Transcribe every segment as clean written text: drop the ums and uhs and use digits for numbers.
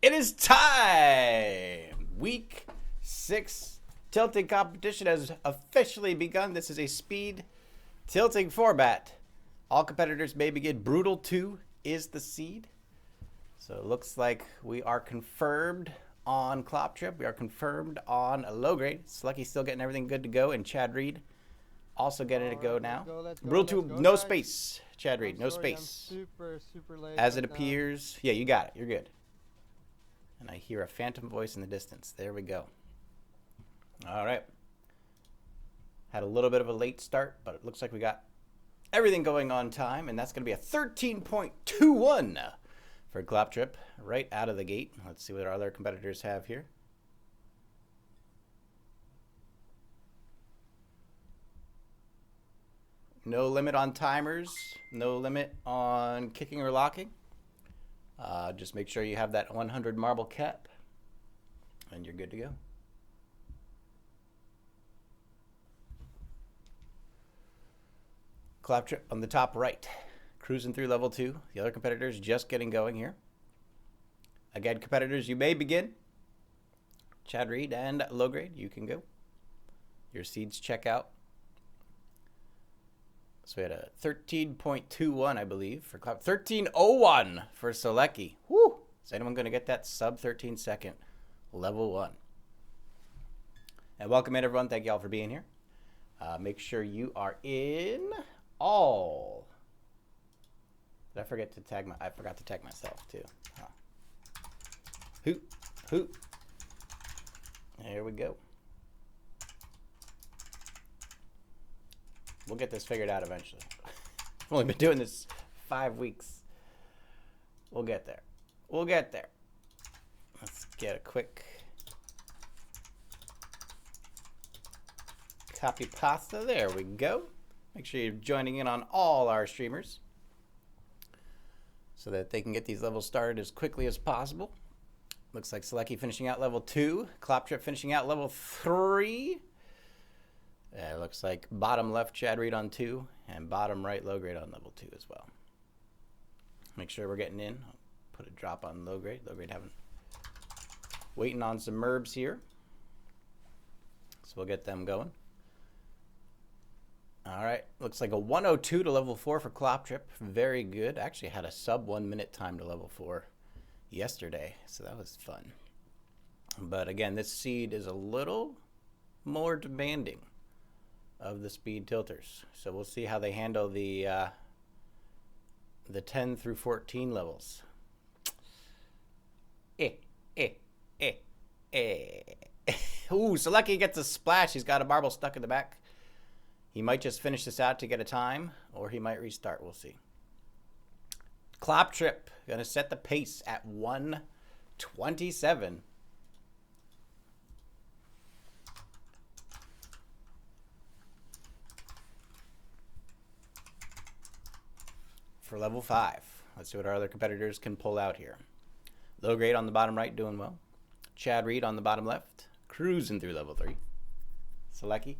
It is time! Week 6 tilting competition has officially begun. This is a speed tilting format. All competitors may begin. Brutal 2 is the seed. So it looks like we are confirmed on Kloptrip. We are confirmed on a low grade. Saleki's still getting everything good to go, and Chad Reed also getting it to go now. Brutal 2, no space. Chad Reed, no space. I'm super late. As it appears. Yeah, you got it. You're good. And I hear a phantom voice in the distance. There we go. All right. Had a little bit of a late start, but it looks like we got everything going on time, and that's going to be a 13.21 for Kloptrip right out of the gate. Let's see what our other competitors have here. No limit on timers, no limit on kicking or locking. Just make sure you have that 100 marble cap, and you're good to go. Kloptrip on the top right, cruising through level 2. The other competitors just getting going here. Again, competitors, you may begin. Chad Reed and low grade, you can go. Your seeds check out. So we had a 13.21, I believe, for Kloptrip. 13.01 for Salekji. Woo! Is anyone going to get that sub 13 second level 1? And welcome in, everyone. Thank you all for being here. Make sure you are in all. Did I forget to tag I forgot to tag myself too. Huh. Hoot, hoot. There we go. We'll get this figured out eventually. I've only been doing this 5 weeks. We'll get there. We'll get there. Let's get a quick copy pasta. There we go. Make sure you're joining in on all our streamers so that they can get these levels started as quickly as possible. Looks like Salekji finishing out level 2. Kloptrip finishing out level 3. It looks like bottom left Chad Reed on 2 and bottom right low grade on level 2 as well. Make sure we're getting in. I'll put a drop on low grade. Low grade waiting on some merbs here. So we'll get them going. All right. Looks like a 102 to level 4 for Kloptrip. Very good. Actually had a sub 1 minute time to level 4 yesterday. So that was fun. But again, this seed is a little more demanding of the speed tilters. So we'll see how they handle the 10 through 14 levels. Ooh, Salekji gets a splash. He's got a marble stuck in the back. He might just finish this out to get a time, or he might restart. We'll see. Kloptrip going to set the pace at 127. For level 5. Let's see what our other competitors can pull out here. Low grade on the bottom right, doing well. Chad Reed on the bottom left, cruising through level 3. Salekji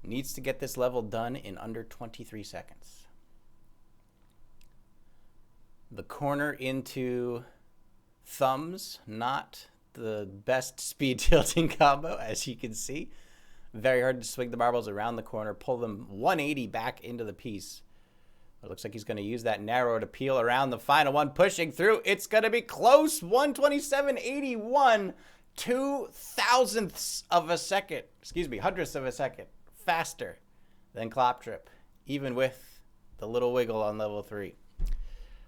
needs to get this level done in under 23 seconds. The corner into thumbs, not the best speed tilting combo, as you can see. Very hard to swing the marbles around the corner, pull them 180 back into the piece. It looks like he's going to use that narrow to peel around the final one, pushing through. It's going to be close. 127.81, 0.02 of a second. Excuse me, hundredths of a second faster than Kloptrip, even with the little wiggle on level 3.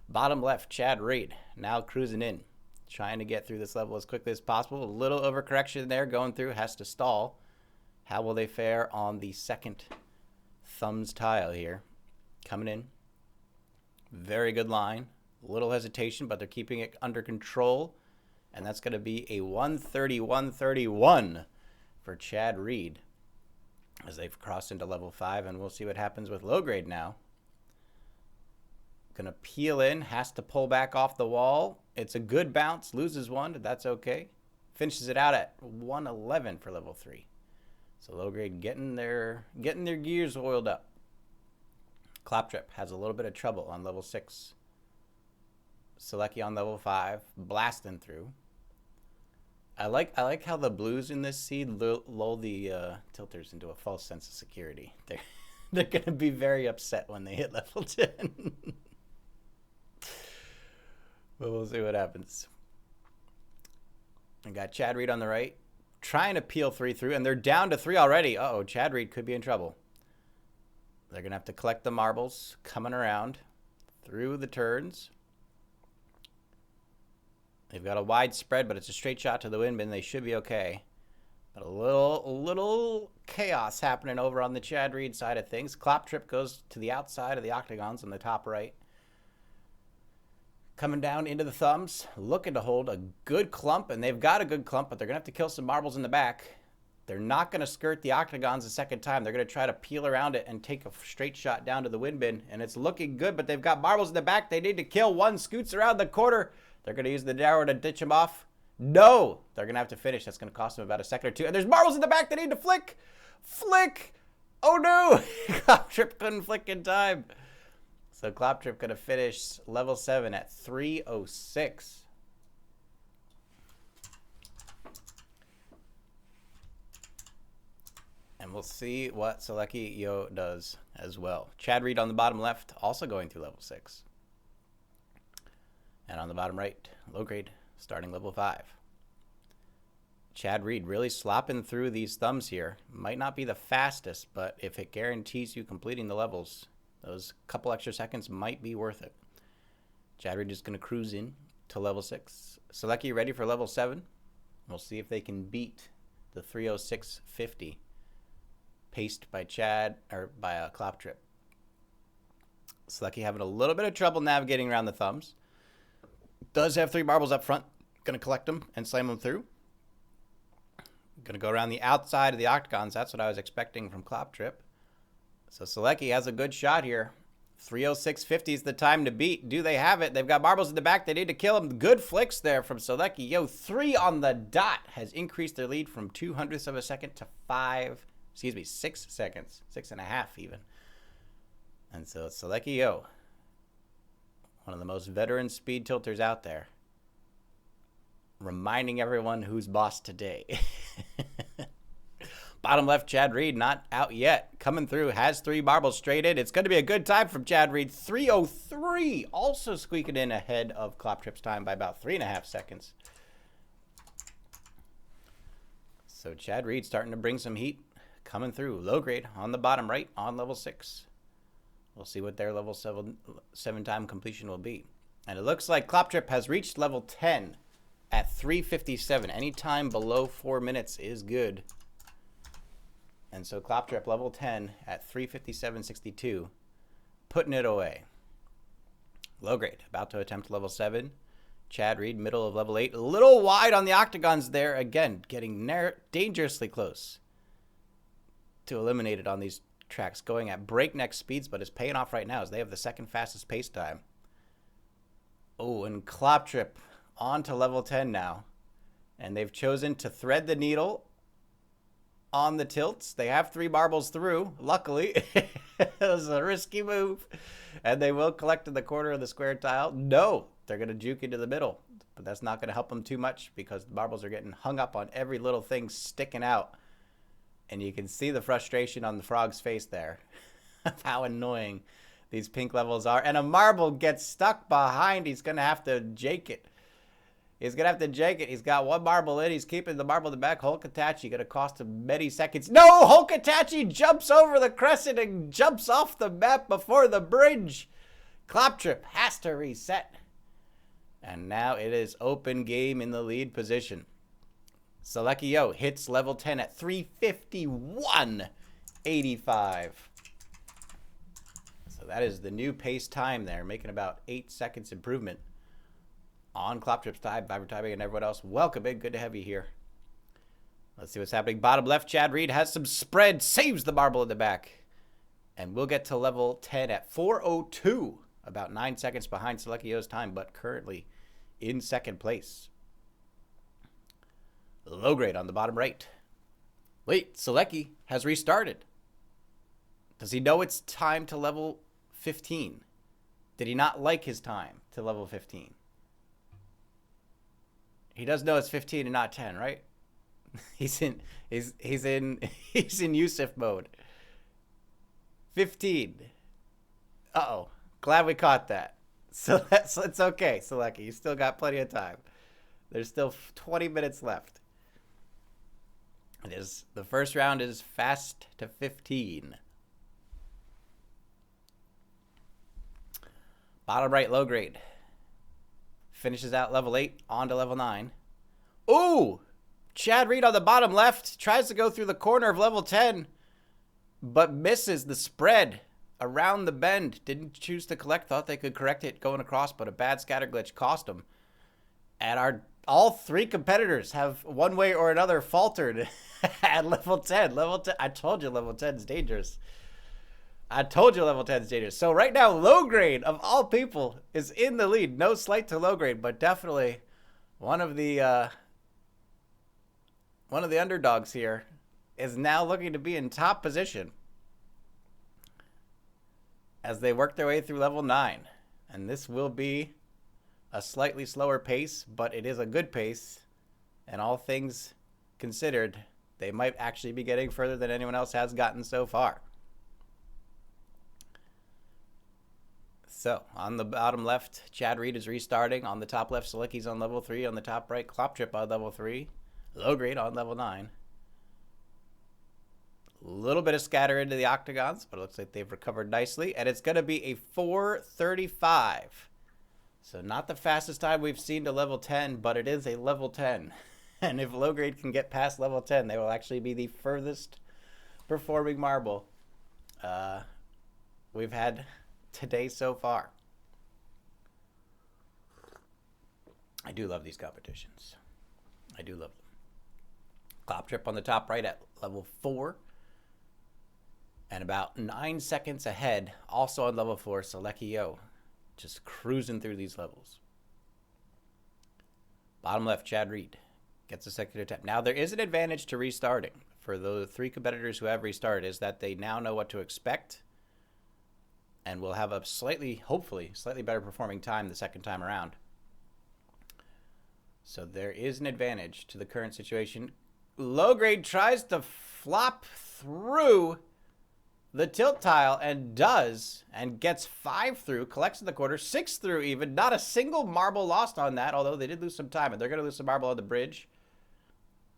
Bottom left, Chad Reed, now cruising in, trying to get through this level as quickly as possible. A little overcorrection there going through, has to stall. How will they fare on the second thumbs tile here? Coming in. Very good line. A little hesitation, but they're keeping it under control. And that's going to be a 131.31 for Chad Reed as they've crossed into level 5. And we'll see what happens with low grade now. Going to peel in. Has to pull back off the wall. It's a good bounce. Loses one, but that's okay. Finishes it out at 111 for level 3. So low grade getting their gears oiled up. Kloptrip has a little bit of trouble on level 6. Salekijo on level 5, blasting through. I like how the blues in this seed lull the tilters into a false sense of security. They're gonna be very upset when they hit level 10. But we'll see what happens. I got Chad Reed on the right, trying to peel 3 through, and they're down to 3 already. Uh-oh, Chad Reed could be in trouble. They're gonna have to collect the marbles coming around through the turns. They've got a wide spread, but it's a straight shot to the wind bin. They should be okay. But a little chaos happening over on the Chad Reed side of things. Kloptrip goes to the outside of the octagons on the top right. Coming down into the thumbs, looking to hold a good clump, and they've got a good clump, but they're going to have to kill some marbles in the back. They're not going to skirt the octagons a second time. They're going to try to peel around it and take a straight shot down to the wind bin, and it's looking good, but they've got marbles in the back. They need to kill one. Scoots around the corner. They're going to use the narrow to ditch him off. No! They're going to have to finish. That's going to cost them about a second or two. And there's marbles in the back. They need to flick. Flick! Oh, no! Kloptrip couldn't flick in time. So Kloptrip going to finish level 7 at 306. And we'll see what Salekijo does as well. Chad Reed on the bottom left, also going through level 6. And on the bottom right, low grade, starting level 5. Chad Reed really slopping through these thumbs here. Might not be the fastest, but if it guarantees you completing the levels, those couple extra seconds might be worth it. Chad Reed is going to cruise in to level 6. Salekijo ready for level 7. We'll see if they can beat the 306.50 paced by Kloptrip. Salekijo having a little bit of trouble navigating around the thumbs. Does have 3 marbles up front. Going to collect them and slam them through. Going to go around the outside of the octagons. That's what I was expecting from Kloptrip. So Salekijo has a good shot here. 306.50 is the time to beat. Do they have it? They've got marbles in the back. They need to kill them. Good flicks there from Salekijo. 3 on the dot has increased their lead from 0.02 of a second to 6 seconds. 6.5 even. And so Salekijo, one of the most veteran speed tilters out there, reminding everyone who's boss today. Bottom left, Chad Reed, not out yet. Coming through, has 3 marbles straight in. It's going to be a good time from Chad Reed. 3:03, also squeaking in ahead of Kloptrip's time by about 3.5 seconds. So Chad Reed starting to bring some heat. Coming through, low grade on the bottom right on level 6. We'll see what their level 7 time completion will be. And it looks like Kloptrip has reached level 10 at 3:57. Any time below 4 minutes is good. And so Kloptrip level 10 at 3:57.62, putting it away. Low grade, about to attempt level 7. Chad Reed, middle of level 8. A little wide on the octagons there. Again, getting dangerously close to eliminate it on these tracks, going at breakneck speeds, but it's paying off right now as they have the second fastest pace time. Oh, and Kloptrip on to level 10 now. And they've chosen to thread the needle on the tilts. They have 3 marbles through, luckily. It was a risky move. And they will collect in the corner of the square tile. No, they're going to juke into the middle. But that's not going to help them too much because the marbles are getting hung up on every little thing sticking out. And you can see the frustration on the frog's face there of how annoying these pink levels are. And a marble gets stuck behind. He's going to have to jake it. He's going to have to jake it. He's got 1 marble in. He's keeping the marble in the back. Hulkatachi going to cost him many seconds. No! Hulkatachi jumps over the crescent and jumps off the map before the bridge. Kloptrip has to reset. And now it is open game in the lead position. Salekijo hits level 10 at 3:51.85. So that is the new pace time there, making about 8 seconds improvement on Kloptrip's time. Viber timing and everyone else, welcome in. Good to have you here. Let's see what's happening. Bottom left, Chad Reed has some spread, saves the marble in the back. And we'll get to level 10 at 4:02, about 9 seconds behind Salekijo's time, but currently in second place. Low grade on the bottom right. Wait, Salekijo has restarted. Does he know it's time to level 15? Did he not like his time to level 15? He does know it's 15 and not 10, right? He's in Yusuf mode. 15. Uh-oh. Glad we caught that. So it's okay, Salekijo. You still got plenty of time. There's still 20 minutes left. The first round is fast to 15. Bottom right, low grade. Finishes out level 8, on to level 9. Ooh! Chad Reed on the bottom left tries to go through the corner of level 10, but misses the spread around the bend. Didn't choose to collect. Thought they could correct it going across, but a bad scatter glitch cost them. And all three competitors have one way or another faltered at level 10. Level 10. I told you level 10 is dangerous. So right now, low grade of all people is in the lead. No slight to low grade, but definitely one of the underdogs here is now looking to be in top position as they work their way through level 9. And this will be a slightly slower pace, but it is a good pace. And all things considered, they might actually be getting further than anyone else has gotten so far. So, on the bottom left, Chad Reed is restarting. On the top left, Salekijo's on level 3. On the top right, Kloptrip on level 3. Low grade on level 9. A little bit of scatter into the octagons, but it looks like they've recovered nicely. And it's going to be a 4:35. So not the fastest time we've seen to level 10, but it is a level 10. And if low grade can get past level 10, they will actually be the furthest performing marble we've had today so far. I do love these competitions. I do love them. Kloptrip on the top right at level 4. And about 9 seconds ahead, also on level 4, Salekijo. Just cruising through these levels. Bottom left, Chad Reed gets a second attempt. Now, there is an advantage to restarting. For the three competitors who have restarted, is that they now know what to expect and will have a hopefully, slightly better performing time the second time around. So there is an advantage to the current situation. Low grade tries to flop through the tilt tile and does, and gets 5 through, collects in the quarter, 6 through even. Not a single marble lost on that, although they did lose some time, and they're going to lose some marble on the bridge.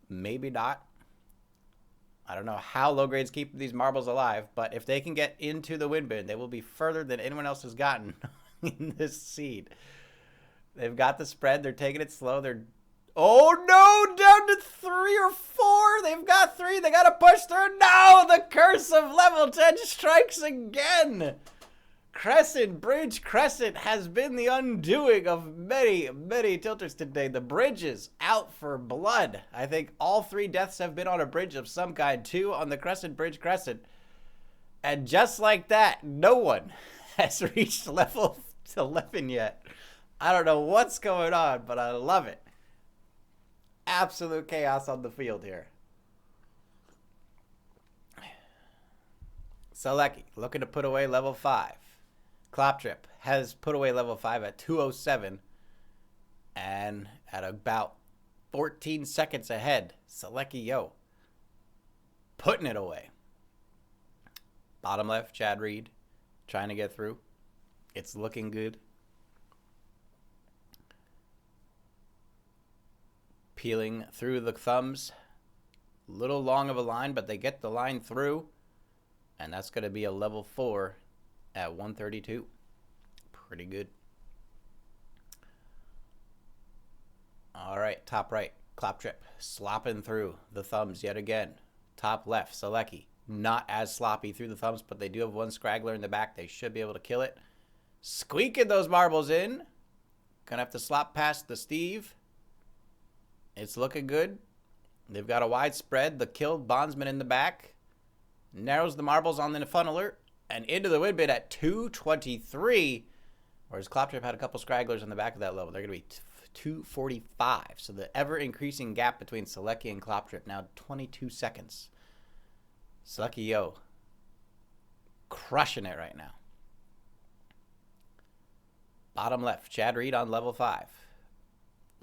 Maybe not. I don't know how low grades keep these marbles alive, but if they can get into the win bin, they will be further than anyone else has gotten in this seed. They've got the spread. They're taking it slow. Oh, no, down to 3 or 4. They've got 3. They got to push through. No, the curse of level 10 strikes again. Bridge Crescent has been the undoing of many, many tilters today. The bridge is out for blood. I think all 3 deaths have been on a bridge of some kind. 2 on the Bridge Crescent. And just like that, no one has reached level 11 yet. I don't know what's going on, but I love it. Absolute chaos on the field here. Salekji looking to put away level 5. Kloptrip has put away level 5 at 2:07. And at about 14 seconds ahead, Salekijo putting it away. Bottom left, Chad Reed trying to get through. It's looking good. Peeling through the thumbs. Little long of a line, but they get the line through. And that's going to be a level 4 at 132. Pretty good. All right, top right, Kloptrip slopping through the thumbs yet again. Top left, Salekji not as sloppy through the thumbs, but they do have one scraggler in the back. They should be able to kill it. Squeaking those marbles in. Gonna have to slop past the Steve. It's looking good. They've got a wide spread. The killed bondsman in the back. Narrows the marbles on the funneler. And into the win bid at 223. Whereas Kloptrip had a couple scragglers on the back of that level. They're going to be 245. So the ever-increasing gap between Salekji and Kloptrip now 22 seconds. Salekijo crushing it right now. Bottom left, Chad Reed on level 5.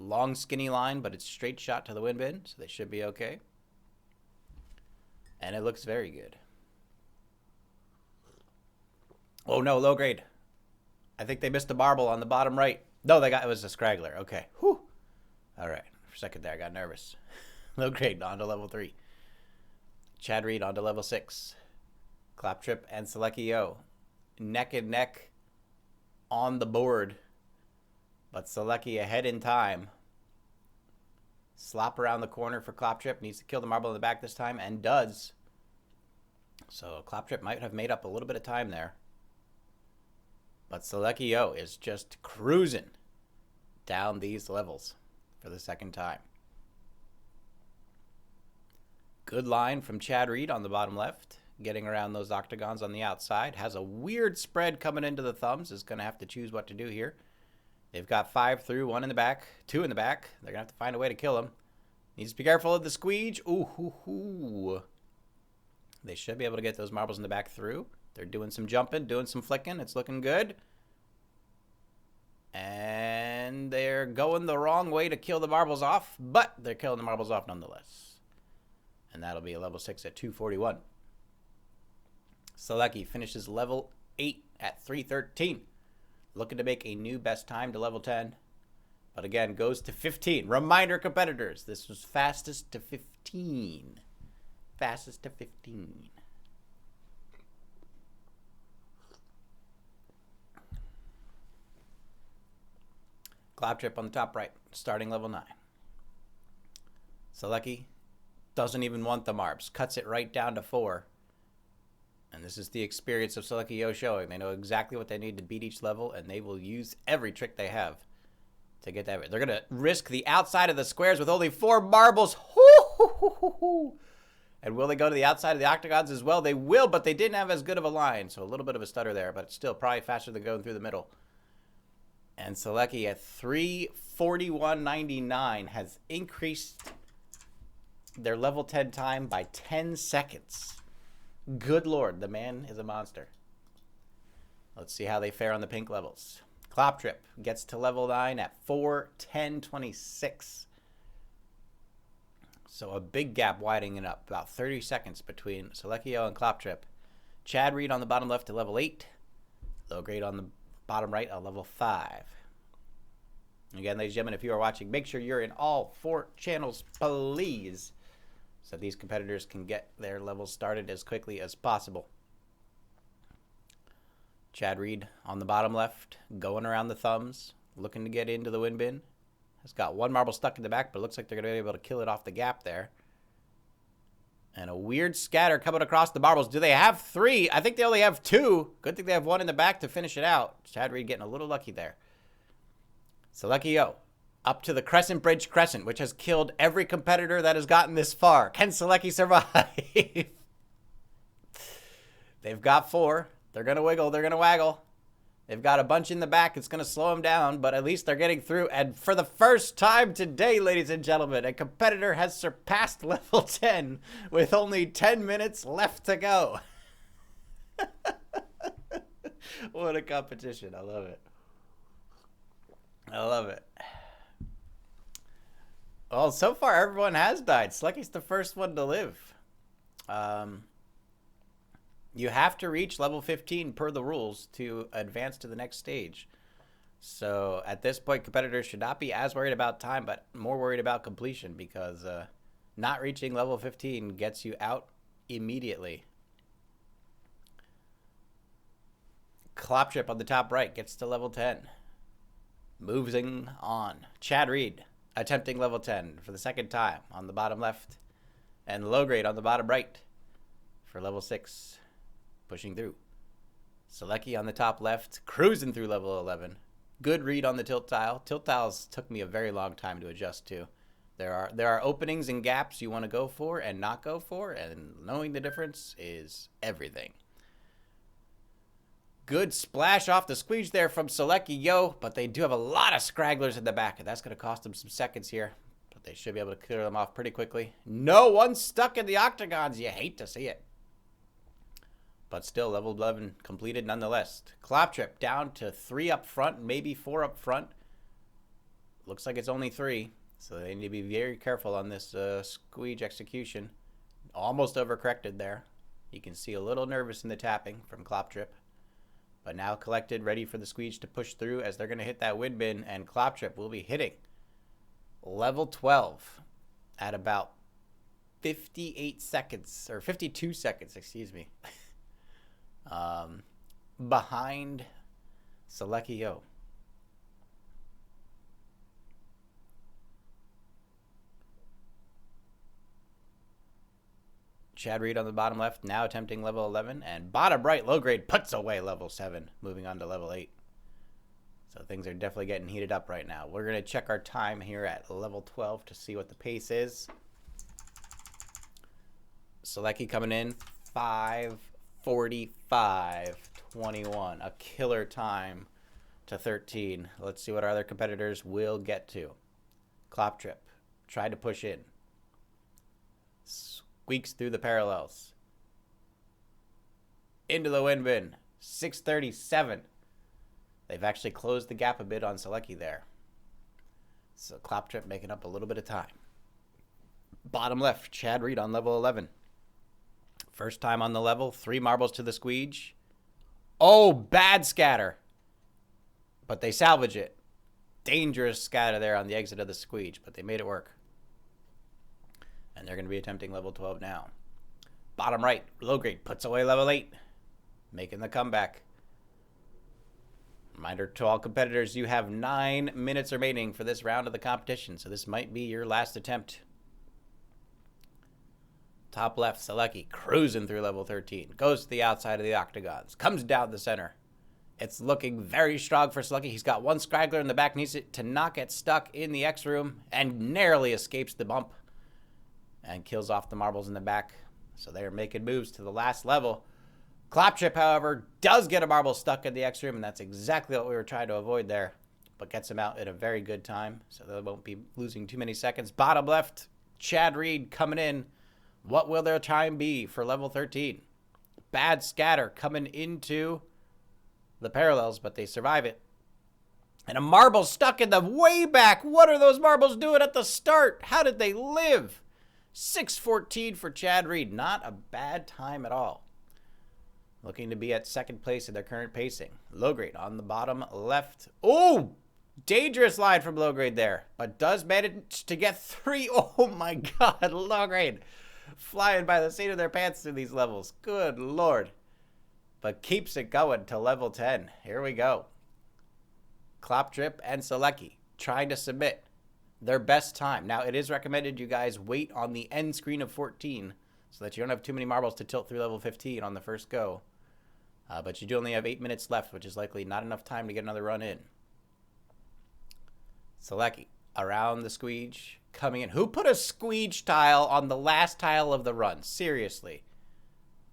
Long skinny line, but it's straight shot to the wind bin, so they should be okay. And it looks very good. Oh no, low grade. I think they missed a marble on the bottom right. No, it was a scraggler. Okay. Whew. All right. For a second there, I got nervous. Low grade on to level 3. Chad Reed on to level 6. Kloptrip and Salekijo neck and neck on the board. But Salekji ahead in time. Slop around the corner for Kloptrip. Needs to kill the marble in the back this time, and does. So Kloptrip might have made up a little bit of time there. But Salekijo is just cruising down these levels for the second time. Good line from Chad Reed on the bottom left. Getting around those octagons on the outside. Has a weird spread coming into the thumbs. Is going to have to choose what to do here. They've got 5 through, 1 in the back, 2 in the back. They're going to have to find a way to kill him. Needs to be careful of the squeege. Ooh, hoo, hoo. They should be able to get those marbles in the back through. They're doing some jumping, doing some flicking. It's looking good. And they're going the wrong way to kill the marbles off, but they're killing the marbles off nonetheless. And that'll be a level 6 at 241. Salekji finishes level 8 at 313. Looking to make a new best time to level 10. But again, goes to 15. Reminder, competitors, this was fastest to 15. Fastest to 15. Kloptrip on the top right, starting level 9. Salekji doesn't even want the marbs. Cuts it right down to 4. And this is the experience of Salekijo showing. They know exactly what they need to beat each level, and they will use every trick they have to get that. They're going to risk the outside of the squares with only 4 marbles. And will they go to the outside of the octagons as well? They will, but they didn't have as good of a line. So a little bit of a stutter there, but still probably faster than going through the middle. And Salekji at 3:41.99 has increased their level 10 time by 10 seconds. Good Lord, the man is a monster. Let's see how they fare on the pink levels. Kloptrip gets to level 9 at 4:10.26. So a big gap widening up, about 30 seconds between Salekijo and Kloptrip. Chad Reed on the bottom left to level 8. Low grade on the bottom right at level 5. Again, ladies and gentlemen, if you are watching, make sure you're in all 4 channels, please, so these competitors can get their levels started as quickly as possible. Chad Reed on the bottom left, going around the thumbs, looking to get into the wind bin. Has got 1 marble stuck in the back, but it looks like they're going to be able to kill it off the gap there. And a weird scatter coming across the marbles. Do they have 3? I think they only have 2. Good thing they have 1 in the back to finish it out. Chad Reed getting a little lucky there. Salekijo up to the Crescent Bridge Crescent, which has killed every competitor that has gotten this far. Can Salekji survive? They've got 4. They're going to wiggle. They're going to waggle. They've got a bunch in the back. It's going to slow them down, but at least they're getting through. And for the first time today, ladies and gentlemen, a competitor has surpassed level 10 with only 10 minutes left to go. What a competition. I love it. I love it. Well, so far everyone has died. Salekji's the first one to live. You have to reach level 15 per the rules to advance to the next stage. So at this point, competitors should not be as worried about time, but more worried about completion, because not reaching level 15 gets you out immediately. Kloptrip on the top right gets to level 10. Moving on. Chad Reed attempting level 10 for the second time on the bottom left. And low grade on the bottom right for level 6. Pushing through. Salekji on the top left, cruising through level 11. Good read on the tilt tile. Tilt tiles took me a very long time to adjust to. There are openings and gaps you want to go for and not go for, and knowing the difference is everything. Good splash off the squeeze there from Salekijo, but they do have a lot of scragglers in the back, and that's going to cost them some seconds here. But they should be able to clear them off pretty quickly. No one stuck in the octagons. You hate to see it. But still, level 11 completed nonetheless. Kloptrip down to 3 up front, maybe 4 up front. Looks like it's only 3, so they need to be very careful on this squeege execution. Almost overcorrected there. You can see a little nervous in the tapping from Kloptrip. But now collected, ready for the squeege to push through as they're going to hit that wind bin, and Kloptrip will be hitting level 12 at about 58 seconds, or 52 seconds, excuse me, behind Salekijo. Chad Reed on the bottom left, now attempting level 11. And bottom right, low grade puts away level 7, moving on to level 8. So things are definitely getting heated up right now. We're going to check our time here at level 12 to see what the pace is. Salekji coming in, 5:45.21. A killer time to 13. Let's see what our other competitors will get to. Kloptrip tried to push in. Squeaks through the parallels. Into the wind bin. 6:37. They've actually closed the gap a bit on Salekji there. So Kloptrip making up a little bit of time. Bottom left, Chad Reed on level 11. First time on the level, 3 marbles to the squeege. Oh, bad scatter. But they salvage it. Dangerous scatter there on the exit of the squeege, but they made it work. And they're going to be attempting level 12 now. Bottom right, low grade puts away level 8. Making the comeback. Reminder to all competitors, you have 9 minutes remaining for this round of the competition, so this might be your last attempt. Top left, Salekji cruising through level 13. Goes to the outside of the octagons. Comes down the center. It's looking very strong for Salekji. He's got one straggler in the back. Needs it to not get stuck in the X room. And narrowly escapes the bump. And kills off the marbles in the back. So they're making moves to the last level. Kloptrip, however, does get a marble stuck in the X room. And that's exactly what we were trying to avoid there. But gets him out at a very good time. So they won't be losing too many seconds. Bottom left, Chad Reed coming in. What will their time be for level 13? Bad scatter coming into the parallels, but they survive it. And a marble stuck in the way back. What are those marbles doing at the start? How did they live? 6:14 for Chad Reed. Not a bad time at all. Looking to be at second place in their current pacing. Low grade on the bottom left. Oh, dangerous line from low grade there, but does manage to get 3. Oh my God, low grade. Flying by the seat of their pants through these levels. Good Lord. But keeps it going to level 10. Here we go. Kloptrip and Salekji trying to submit their best time. Now, it is recommended you guys wait on the end screen of 14 so that you don't have too many marbles to tilt through level 15 on the first go. But you do only have 8 minutes left, which is likely not enough time to get another run in. Salekji around the squeege. Coming in. Who put a squeege tile on the last tile of the run? Seriously.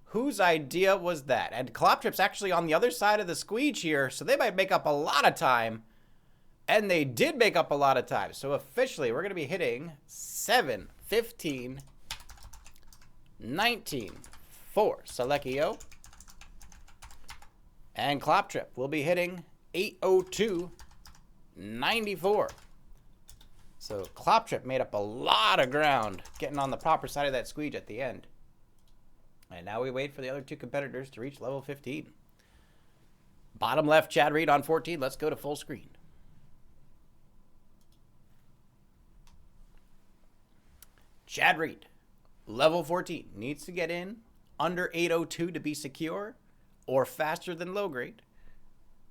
Whose idea was that? And Kloptrip's actually on the other side of the squeege here, so they might make up a lot of time. And they did make up a lot of time. So officially, we're going to be hitting 7:15.19 for Salekijo. And Kloptrip will be hitting 8:02.94. So Kloptrip made up a lot of ground getting on the proper side of that squeege at the end. And now we wait for the other 2 competitors to reach level 15. Bottom left, Chad Reed on 14. Let's go to full screen. Chad Reed, level 14, needs to get in under 8:02 to be secure or faster than low grade,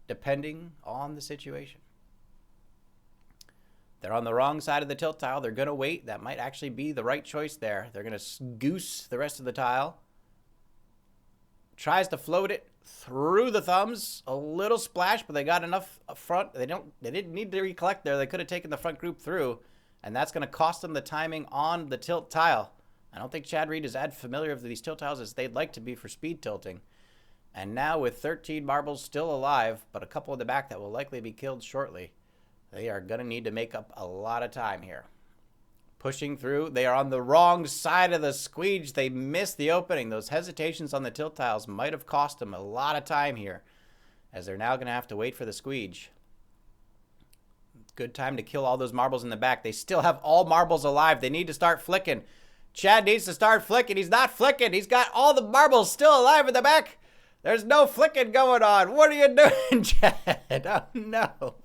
depending on the situation. They're on the wrong side of the tilt tile. They're going to wait. That might actually be the right choice there. They're going to goose the rest of the tile. Tries to float it through the thumbs. A little splash, but they got enough up front. They didn't need to recollect there. They could have taken the front group through, and that's going to cost them the timing on the tilt tile. I don't think Chad Reed is as familiar with these tilt tiles as they'd like to be for speed tilting. And now with 13 marbles still alive, but a couple in the back that will likely be killed shortly, they are going to need to make up a lot of time here. Pushing through. They are on the wrong side of the squeege. They missed the opening. Those hesitations on the tilt tiles might have cost them a lot of time here, as they're now going to have to wait for the squeege. Good time to kill all those marbles in the back. They still have all marbles alive. They need to start flicking. Chad needs to start flicking. He's not flicking. He's got all the marbles still alive in the back. There's no flicking going on. What are you doing, Chad? Oh, no.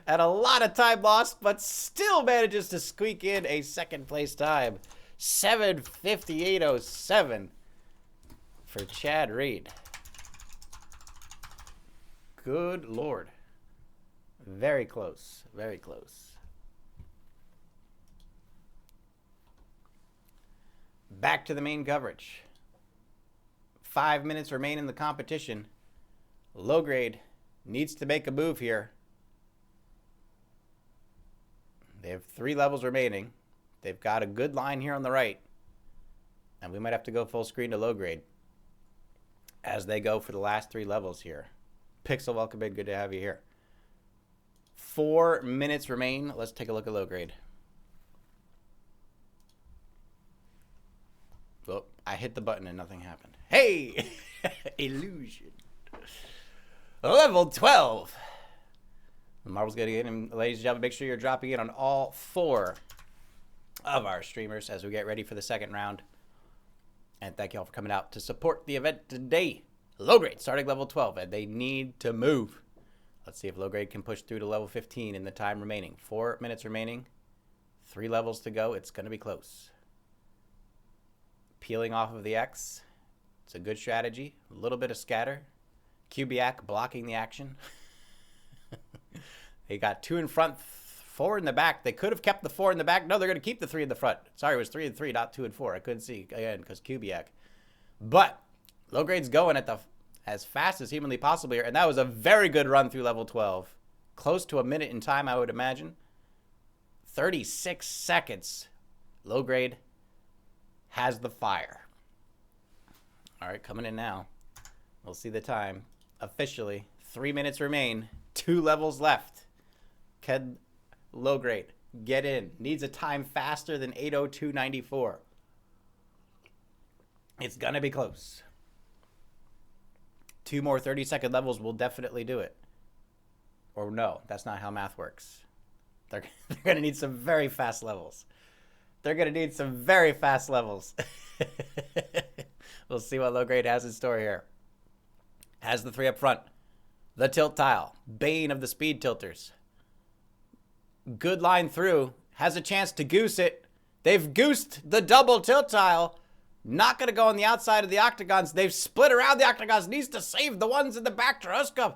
And a lot of time lost, but still manages to squeak in a second place time. 7:58.07 for Chad Reed. Good Lord. Very close. Very close. Back to the main coverage. 5 minutes remain in the competition. Low grade needs to make a move here. They have 3 levels remaining. They've got a good line here on the right. And we might have to go full screen to low grade as they go for the last 3 levels here. Pixel, welcome in. Good to have you here. 4 minutes remain. Let's take a look at low grade. Oh, I hit the button and nothing happened. Hey! Illusion. Level 12. The marble's going to get in. Ladies and gentlemen, make sure you're dropping in on all 4 of our streamers as we get ready for the second round. And thank you all for coming out to support the event today. Low grade starting level 12, and they need to move. Let's see if low grade can push through to level 15 in the time remaining. 4 minutes remaining. 3 levels to go. It's going to be close. Peeling off of the X. It's a good strategy. A little bit of scatter. Kubiak blocking the action. They got 2 in front, 4 in the back. They could have kept the 4 in the back. No, they're going to keep the 3 in the front. Sorry, it was 3 and 3, not 2 and 4. I couldn't see again because Kubiak. But low grade's going at the as fast as humanly possible here, and that was a very good run through level 12. Close to a minute in time, I would imagine. 36 seconds. Low grade has the fire. All right, coming in now. We'll see the time. Officially, 3 minutes remain. 2 levels left. Can low grade get in? Needs a time faster than 8:02.94. It's going to be close. 2 more 30-second levels will definitely do it. Or no, that's not how math works. They're going to need some very fast levels. They're going to need some very fast levels. We'll see what low grade has in store here. Has the 3 up front. The tilt tile. Bane of the speed tilters. Good line through. Has a chance to goose it. They've goosed the double tilt tile. Not going to go on the outside of the octagons. They've split around the octagons. Needs to save the ones in the back. Trahuska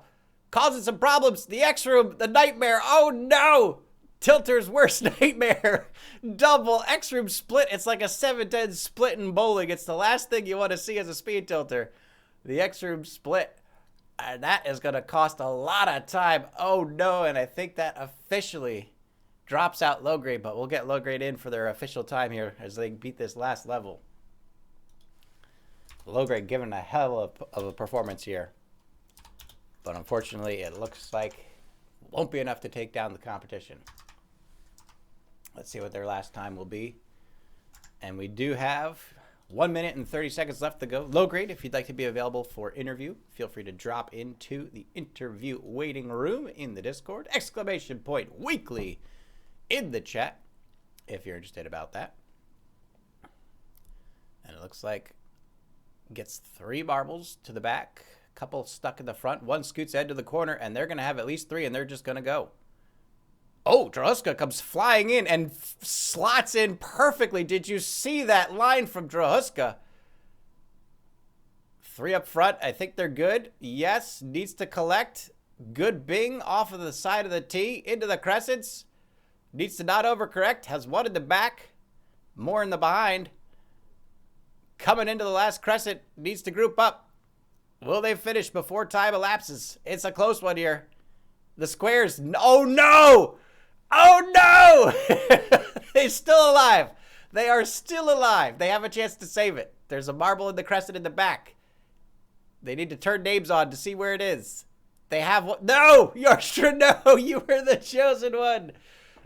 causing some problems. The X-Room, the nightmare. Oh, no. Tilter's worst nightmare. Double X-Room split. It's like a 7-10 split in bowling. It's the last thing you want to see as a speed tilter. The X-Room split. And that is going to cost a lot of time. Oh, no. And I think that officially drops out low grade. But we'll get low grade in for their official time here as they beat this last level. Low grade giving a hell of a performance here. But unfortunately, it looks like won't be enough to take down the competition. Let's see what their last time will be. And we do have 1 minute and 30 seconds left to go. Low grade, if you'd like to be available for interview, feel free to drop into the interview waiting room in the Discord. !weekly in the chat if you're interested about that. And it looks like gets 3 marbles to the back, a couple stuck in the front, 1 scoots ahead to the corner, and they're going to have at least 3, and they're just going to go. Oh, Trahuska comes flying in and slots in perfectly. Did you see that line from Trahuska? 3 up front. I think they're good. Yes, needs to collect. Good bing off of the side of the tee into the crescents. Needs to not overcorrect. Has 1 in the back. More in the behind. Coming into the last crescent. Needs to group up. Will they finish before time elapses? It's a close one here. The squares. Oh, no! Oh, no! They're still alive. They are still alive. They have a chance to save it. There's a marble in the crescent in the back. They need to turn names on to see where it is. They have one. No! Yorkshire, no! You were the chosen one.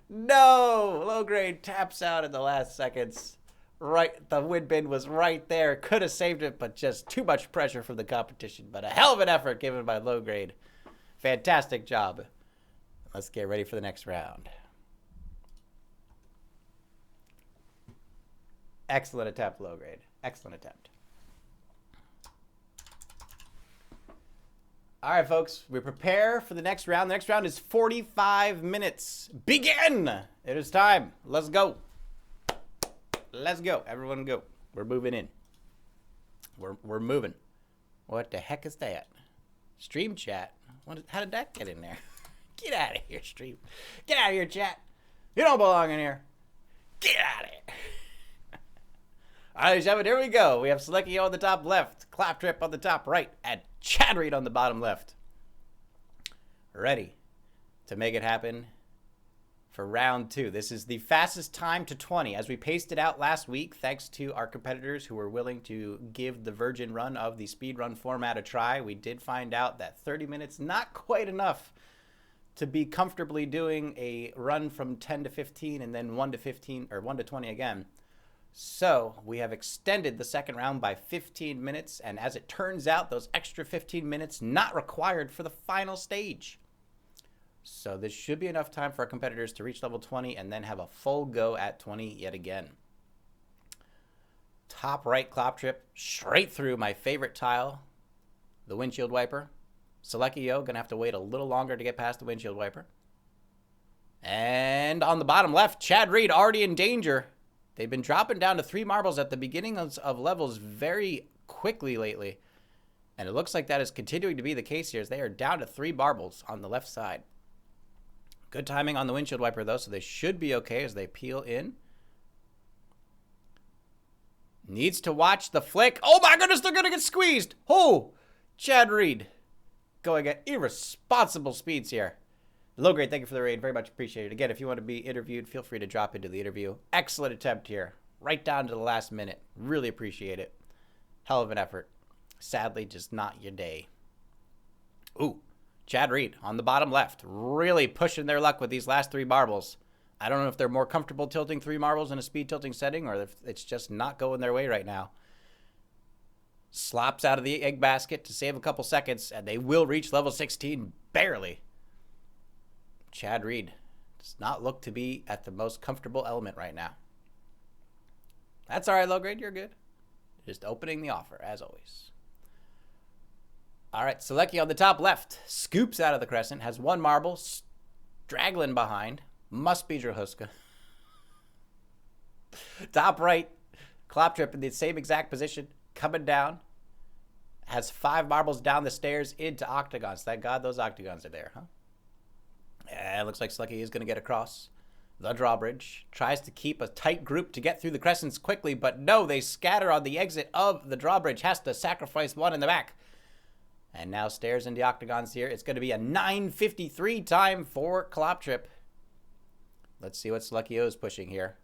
No! Low grade taps out in the last seconds. Right, the wind bin was right there. Could have saved it, but just too much pressure from the competition. But a hell of an effort given by low grade. Fantastic job. Let's get ready for the next round. Excellent attempt, low grade. Excellent attempt. All right, folks, we prepare for the next round. The next round is 45 minutes. Begin! It is time. Let's go. Let's go. Everyone go. We're moving in. We're moving. What the heck is that? Stream chat. How did that get in there? Get out of here, stream. Get out of here, chat. You don't belong in here. Get out of here. All right, gentlemen, here we go. We have Salekijo on the top left, Kloptrip on the top right, and Chad Reed on the bottom left. Ready to make it happen for round 2. This is the fastest time to 20. As we paced it out last week, thanks to our competitors who were willing to give the virgin run of the speed run format a try, we did find out that 30 minutes, not quite enough to be comfortably doing a run from 10 to 15 and then 1 to 15 or 1 to 20 again. So we have extended the second round by 15 minutes, and as it turns out, those extra 15 minutes not required for the final stage. So this should be enough time for our competitors to reach level 20 and then have a full go at 20 yet again. Top right Kloptrip, straight through my favorite tile, the windshield wiper. Salekijo gonna have to wait a little longer to get past the windshield wiper. And on the bottom left, Chad Reed already in danger. They've been dropping down to 3 marbles at the beginning of levels very quickly lately. And it looks like that is continuing to be the case here as they are down to 3 marbles on the left side. Good timing on the windshield wiper, though, so they should be okay as they peel in. Needs to watch the flick. Oh, my goodness, they're going to get squeezed. Oh, Chad Reed going at irresponsible speeds here. Low grade, thank you for the raid. Very much appreciated. Again, if you want to be interviewed, feel free to drop into the interview. Excellent attempt here. Right down to the last minute. Really appreciate it. Hell of an effort. Sadly, just not your day. Ooh, Chad Reed on the bottom left. Really pushing their luck with these last 3 marbles. I don't know if they're more comfortable tilting 3 marbles in a speed tilting setting or if it's just not going their way right now. Slops out of the egg basket to save a couple seconds, and they will reach level 16 barely. Chad Reed does not look to be at the most comfortable element right now. That's all right, low grade. You're good. Just opening the offer, as always. All right, Salekijo on the top left. Scoops out of the crescent. Has 1 marble. Straggling behind. Must be Drahuska. Top right. Kloptrip in the same exact position. Coming down. Has 5 marbles down the stairs into octagons. Thank God those octagons are there, huh? Yeah, it looks like Salekijo is going to get across the drawbridge. Tries to keep a tight group to get through the crescents quickly, but no, they scatter on the exit of the drawbridge. Has to sacrifice 1 in the back. And now stairs into octagons here. It's going to be a 9:53 time for Kloptrip. Let's see what Salekijo is pushing here.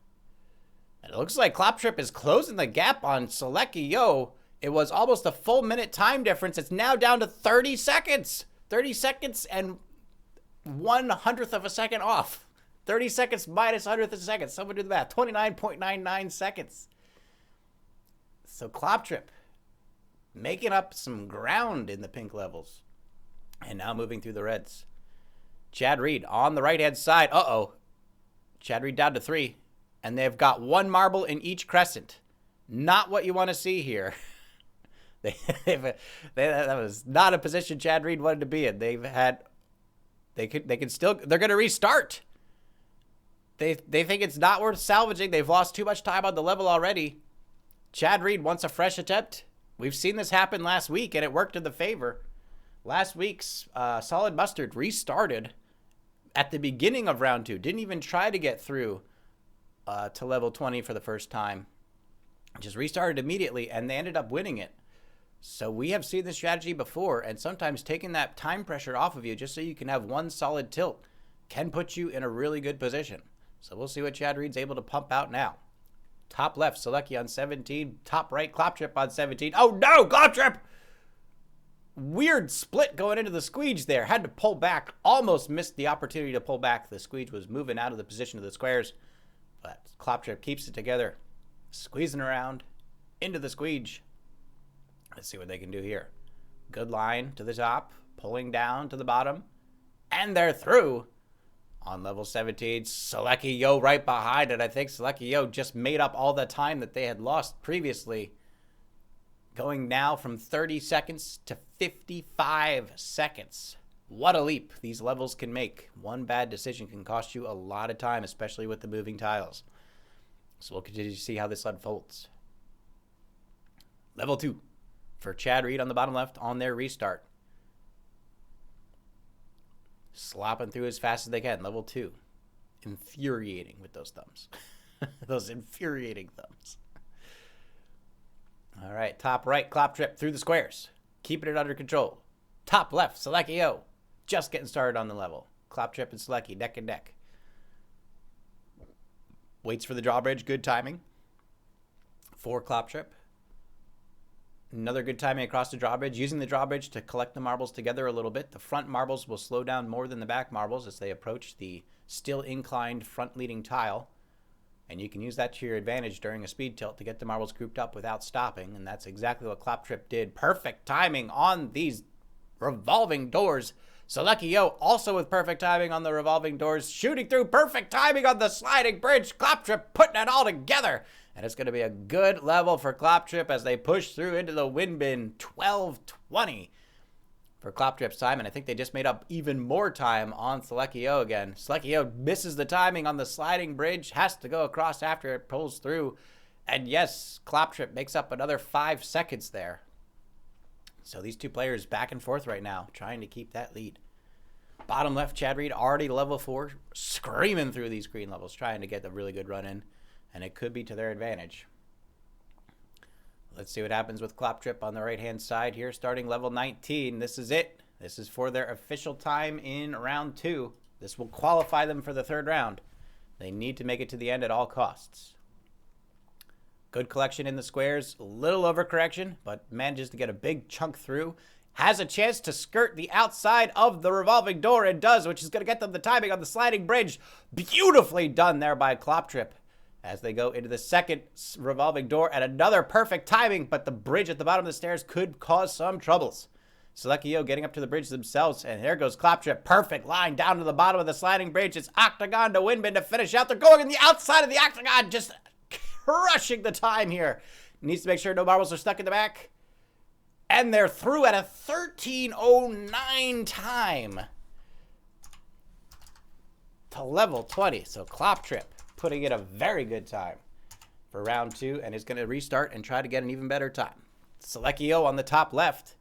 And it looks like Kloptrip is closing the gap on Salekijo. It was almost a full minute time difference. It's now down to 30 seconds. 30 seconds and 1/100th of a second off. 30 seconds minus 100th of a second. Someone do the math. 29.99 seconds. So Kloptrip making up some ground in the pink levels. And now moving through the reds. Chad Reed on the right-hand side. Uh-oh. Chad Reed down to 3. And they've got 1 marble in each crescent. Not what you want to see here. That was not a position Chad Reed wanted to be in. They're going to restart. They think it's not worth salvaging. They've lost too much time on the level already. Chad Reed wants a fresh attempt. We've seen this happen last week, and it worked in the favor. Last week's Solid Mustard restarted at the beginning of round 2. Didn't even try to get through to level 20 for the first time. Just restarted immediately, and they ended up winning it. So we have seen this strategy before, and sometimes taking that time pressure off of you just so you can have 1 solid tilt can put you in a really good position. So we'll see what Chad Reed's able to pump out now. Top left, Salekijo on 17. Top right, Kloptrip on 17. Oh no, Kloptrip! Weird split going into the squeege there. Had to pull back. Almost missed the opportunity to pull back. The squeege was moving out of the position of the squares. But Kloptrip keeps it together. Squeezing around into the squeege. Let's see what they can do here. Good line to the top. Pulling down to the bottom. And they're through. On level 17, Salekijo right behind it. I think Salekijo just made up all the time that they had lost previously. Going now from 30 seconds to 55 seconds. What a leap these levels can make. One bad decision can cost you a lot of time, especially with the moving tiles. So we'll continue to see how this unfolds. Level 2 for Chad Reed on the bottom left on their restart. Slopping through as fast as they can. Level 2. Infuriating with those thumbs. Those infuriating thumbs. All right, top right, Kloptrip through the squares. Keeping it under control. Top left, Salekijo. Just getting started on the level. Kloptrip and Salekji, neck and neck. Waits for the drawbridge, good timing. For Kloptrip. Another good timing across the drawbridge. Using the drawbridge to collect the marbles together a little bit. The front marbles will slow down more than the back marbles as they approach the still inclined front leading tile. And you can use that to your advantage during a speed tilt to get the marbles grouped up without stopping. And that's exactly what Kloptrip did. Perfect timing on these revolving doors. Salekijo also with perfect timing on the revolving doors. Shooting through, perfect timing on the sliding bridge. Kloptrip putting it all together. And it's going to be a good level for Kloptrip as they push through into the wind bin. 12:20 for Kloptrip's time. And I think they just made up even more time on Salekijo again. Salekijo misses the timing on the sliding bridge. Has to go across after it pulls through. And yes, Kloptrip makes up another 5 seconds there. So these two players back and forth right now, trying to keep that lead. Bottom left, Chad Reed already level 4, screaming through these green levels, trying to get a really good run in. And it could be to their advantage. Let's see what happens with Kloptrip on the right-hand side here, starting level 19. This is it. This is for their official time in round 2. This will qualify them for the 3rd round. They need to make it to the end at all costs. Good collection in the squares. A little overcorrection, but manages to get a big chunk through. Has a chance to skirt the outside of the revolving door and does, which is going to get them the timing on the sliding bridge. Beautifully done there by Kloptrip. As they go into the second revolving door at another perfect timing, but the bridge at the bottom of the stairs could cause some troubles. Salekijo getting up to the bridge themselves, and there goes Kloptrip. Perfect line down to the bottom of the sliding bridge. It's octagon to windbin to finish out. They're going on the outside of the octagon, just crushing the time here. Needs to make sure no marbles are stuck in the back. And they're through at a 13:09 time to level 20. So Kloptrip putting in a very good time for round 2 and is going to restart and try to get an even better time. Salekijo on the top left,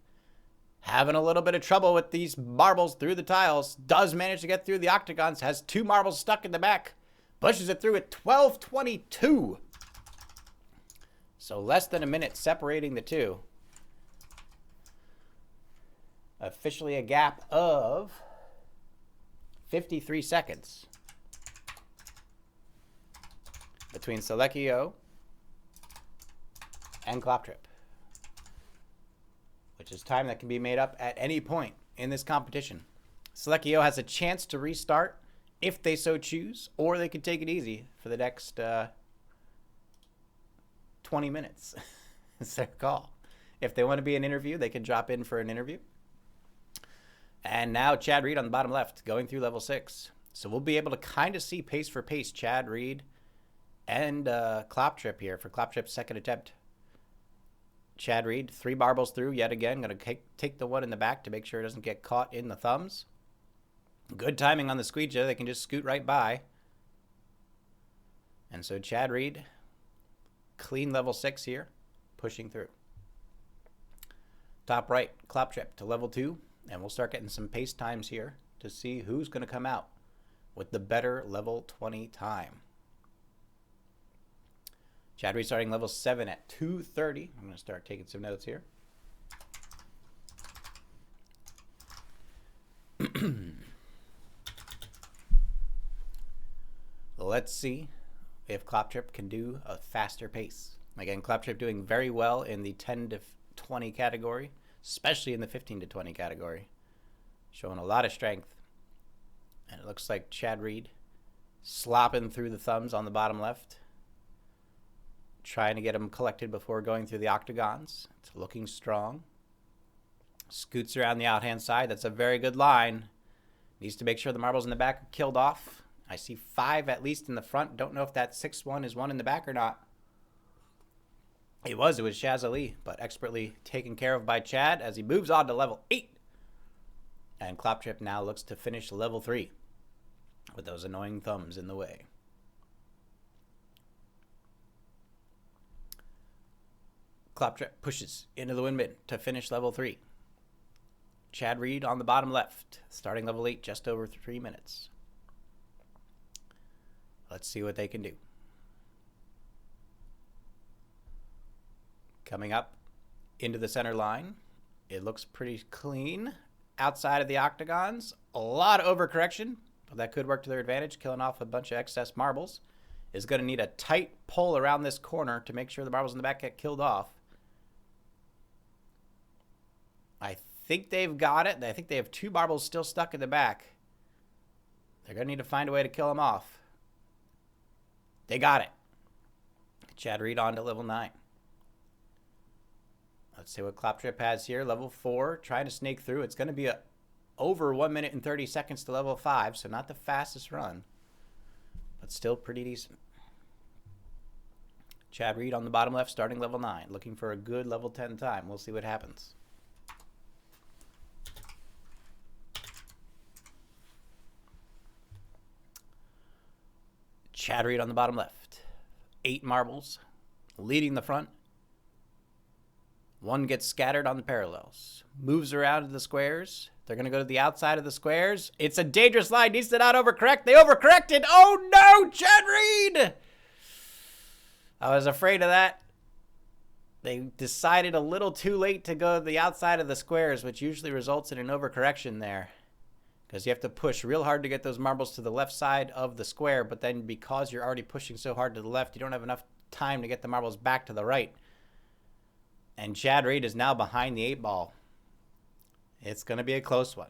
having a little bit of trouble with these marbles through the tiles. Does manage to get through the octagons. Has 2 marbles stuck in the back. Pushes it through at 12:22. So less than a minute separating the two. Officially a gap of 53 seconds between Salekijo and Kloptrip, which is time that can be made up at any point in this competition. Salekijo has a chance to restart if they so choose, or they could take it easy for the next 20 minutes. It's their call. If they want to be an interview, they can drop in for an interview. And now Chad Reed on the bottom left, going through level 6. So we'll be able to kind of see pace for pace Chad Reed and Kloptrip here for Kloptrip's second attempt. Chad Reed, 3 marbles through yet again. Going to take the one in the back to make sure it doesn't get caught in the thumbs. Good timing on the squeegee. They can just scoot right by. And so Chad Reed, clean level 6 here, pushing through. Top right, Kloptrip to level 2. And we'll start getting some pace times here to see who's going to come out with the better level 20 time. Chad Reed starting level 7 at 2:30. I'm going to start taking some notes here. Let's see if Kloptrip can do a faster pace. Again, Kloptrip doing very well in the 10 to 20 category, especially in the 15 to 20 category. Showing a lot of strength. And it looks like Chad Reed slopping through the thumbs on the bottom left. Trying to get them collected before going through the octagons. It's looking strong. Scoots around the out-hand side. That's a very good line. Needs to make sure the marbles in the back are killed off. I see 5 at least in the front. Don't know if that 6th one is one in the back or not. It was Shazali, but expertly taken care of by Chad as he moves on to level 8. And Kloptrip now looks to finish level 3 with those annoying thumbs in the way. Kloptrip pushes into the wind bin to finish level 3. Chad Reed on the bottom left, starting level 8, just over 3 minutes. Let's see what they can do. Coming up into the center line, it looks pretty clean. Outside of the octagons, a lot of overcorrection, but that could work to their advantage, killing off a bunch of excess marbles. Is going to need a tight pull around this corner to make sure the marbles in the back get killed off. I think they've got it. I think they have 2 marbles still stuck in the back. They're going to need to find a way to kill them off. They got it. Chad Reed on to level 9. Let's see what Kloptrip has here. Level 4, trying to snake through. It's going to be over 1 minute and 30 seconds to level 5, so not the fastest run, but still pretty decent. Chad Reed on the bottom left, starting level 9, looking for a good level 10 time. We'll see what happens. Chad Reed on the bottom left, 8 marbles, leading the front. 1 gets scattered on the parallels. Moves around to the squares. They're going to go to the outside of the squares. It's a dangerous line. Needs to not overcorrect. They overcorrected. Oh, no, Chad Reed! I was afraid of that. They decided a little too late to go to the outside of the squares, which usually results in an overcorrection there. Because you have to push real hard to get those marbles to the left side of the square, but then because you're already pushing so hard to the left, you don't have enough time to get the marbles back to the right. And Chad Reed is now behind the 8 ball. It's going to be a close one.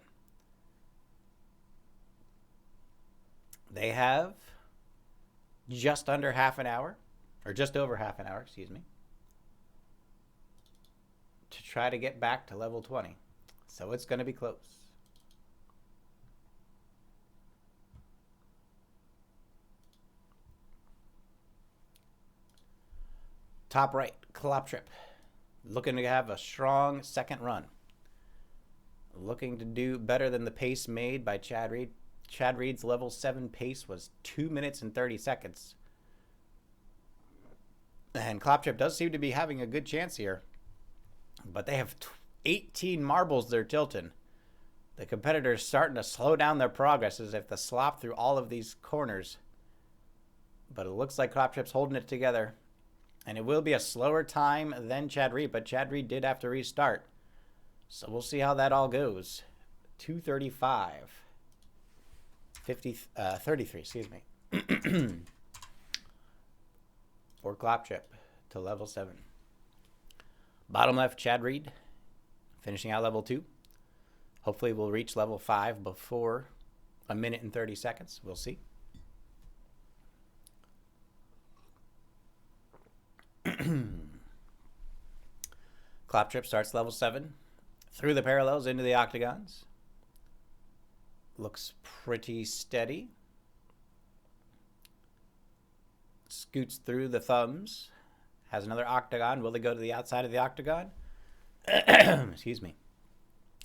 They have just under half an hour, or just over half an hour, excuse me, to try to get back to level 20. So it's going to be close. Top right, Kloptrip. Looking to have a strong second run. Looking to do better than the pace made by Chad Reed. Chad Reed's level 7 pace was 2 minutes and 30 seconds. And Kloptrip does seem to be having a good chance here. But they have 18 marbles they're tilting. The competitor's starting to slow down their progress as if to slop through all of these corners. But it looks like Kloptrip's holding it together. And it will be a slower time than Chad Reed, but Chad Reed did have to restart. So we'll see how that all goes. 2:35. 33, excuse me. For Kloptrip to level 7. Bottom left, Chad Reed, finishing out level 2. Hopefully we'll reach level 5 before 1 minute and 30 seconds. We'll see. Kloptrip starts level 7. Through the parallels into the octagons. Looks pretty steady. Scoots through the thumbs. Has another octagon. Will they go to the outside of the octagon? Excuse me.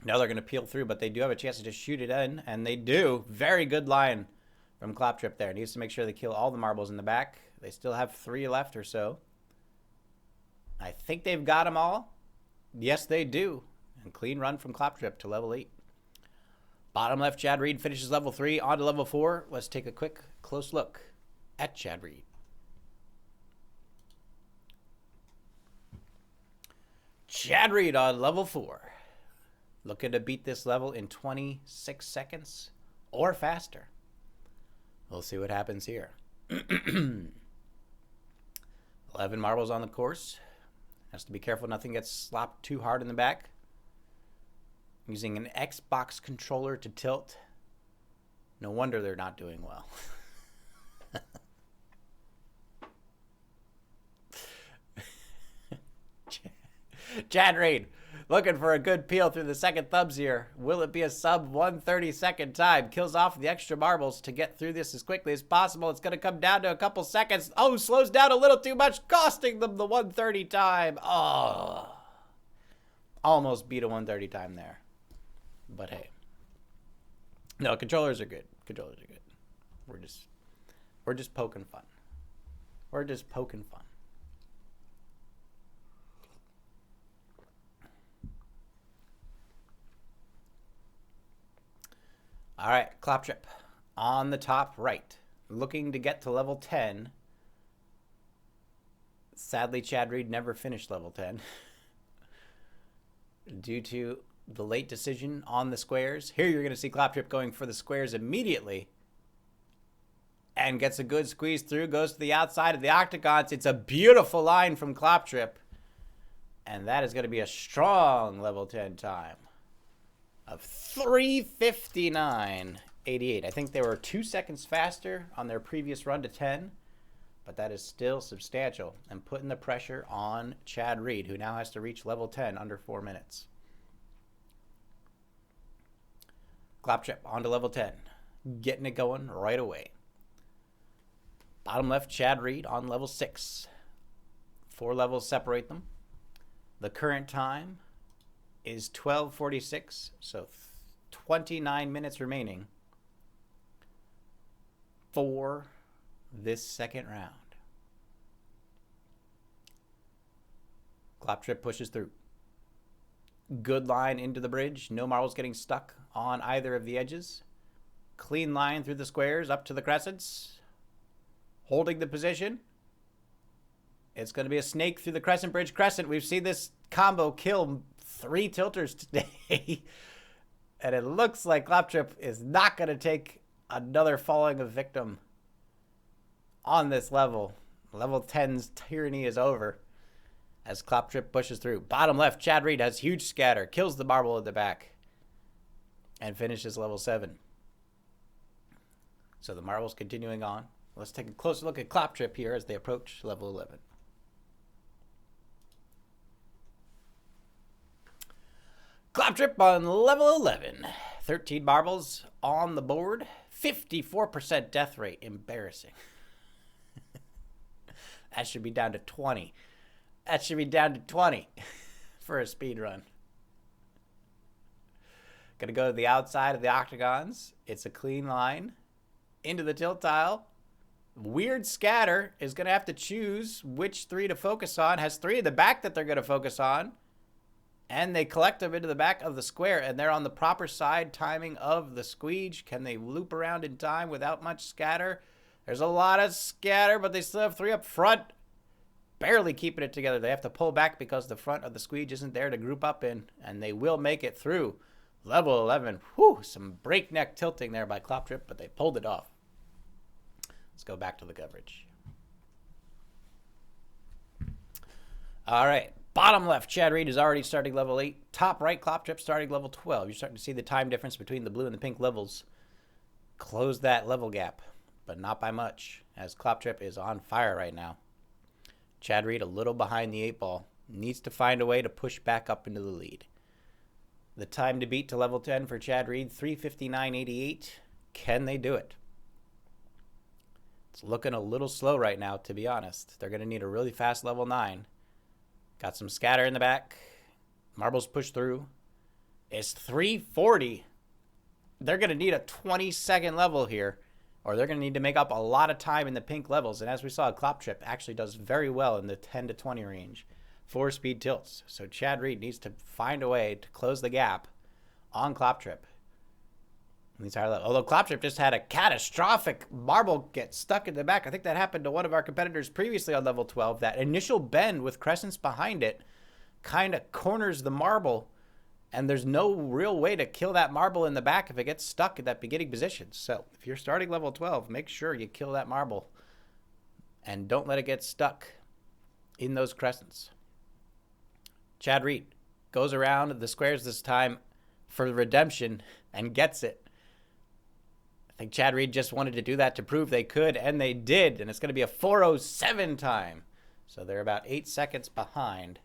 Now they're going to peel through, but they do have a chance to just shoot it in, and they do. Very good line from Kloptrip there. Needs to make sure they kill all the marbles in the back. They still have 3 left or so. I think they've got them all. Yes, they do. And clean run from Kloptrip to level 8. Bottom left, Chad Reed finishes level 3. On to level 4. Let's take a quick, close look at Chad Reed. Chad Reed on level 4. Looking to beat this level in 26 seconds or faster. We'll see what happens here. 11 marbles on the course. Has to be careful nothing gets slopped too hard in the back. Using an Xbox controller to tilt. No wonder they're not doing well. Chad Reed Looking for a good peel through the second thumbs here. Will it be a sub 132nd time? Kills off the extra marbles to get through this as quickly as possible. It's going to come down to a couple seconds. Oh, slows down a little too much, costing them the 130 time. Oh, almost beat a 130 time there. But hey, no, controllers are good. Controllers are good. We're just poking fun. We're just poking fun. All right, Kloptrip on the top right, looking to get to level 10. Sadly, Chad Reed never finished level 10 due to the late decision on the squares. Here you're going to see Kloptrip going for the squares immediately and gets a good squeeze through, goes to the outside of the octagons. It's a beautiful line from Kloptrip, and that is going to be a strong level 10 time of 3:59.88. I think they were 2 seconds faster on their previous run to 10, but that is still substantial and putting the pressure on Chad Reed, who now has to reach level 10 under 4 minutes. Kloptrip on to level 10, getting it going right away. Bottom left, Chad Reed on level 6. 4 levels separate them. The current time is 12:46, so 29 minutes remaining for this second round. Kloptrip pushes through. Good line into the bridge. No marbles getting stuck on either of the edges. Clean line through the squares up to the crescents. Holding the position. It's going to be a snake through the crescent bridge crescent. We've seen this combo kill 3 tilters today. And it looks like Kloptrip is not going to take another falling of victim on this level. Level 10's tyranny is over as Kloptrip pushes through. Bottom left, Chad Reed has huge scatter, kills the marble at the back, and finishes level 7. So the marbles continuing on. Let's take a closer look at Kloptrip here as they approach level 11. Kloptrip on level 11. 13 marbles on the board. 54% death rate. Embarrassing. That should be down to 20. That should be down to 20 for a speed run. Gonna go to the outside of the octagons. It's a clean line. Into the tilt tile. Weird scatter is gonna have to choose which 3 to focus on. Has 3 in the back that they're gonna focus on. And they collect them into the back of the square, and they're on the proper side timing of the squeeze. Can they loop around in time without much scatter? There's a lot of scatter, but they still have 3 up front. Barely keeping it together. They have to pull back because the front of the squeeze isn't there to group up in, and they will make it through level 11. Whew, some breakneck tilting there by Kloptrip, but they pulled it off. Let's go back to the coverage. All right. Bottom left, Chad Reed is already starting level 8. Top right, Kloptrip starting level 12. You're starting to see the time difference between the blue and the pink levels close that level gap, but not by much, as Kloptrip is on fire right now. Chad Reed a little behind the 8 ball. Needs to find a way to push back up into the lead. The time to beat to level 10 for Chad Reed, 3:59.88. Can they do it? It's looking a little slow right now, to be honest. They're going to need a really fast level 9. Got some scatter in the back. Marbles push through. It's 3:40. They're going to need a 20-second level here, or they're going to need to make up a lot of time in the pink levels. And as we saw, Kloptrip actually does very well in the 10 to 20 range. 4-speed tilts. So Chad Reed needs to find a way to close the gap on Kloptrip. Although Kloptrip just had a catastrophic marble get stuck in the back. I think that happened to one of our competitors previously on level 12. That initial bend with crescents behind it kind of corners the marble, and there's no real way to kill that marble in the back if it gets stuck at that beginning position. So if you're starting level 12, make sure you kill that marble and don't let it get stuck in those crescents. Chad Reed goes around the squares this time for redemption and gets it. I think Chad Reed just wanted to do that to prove they could, and they did. And it's going to be a 4:07 time. So they're about 8 seconds behind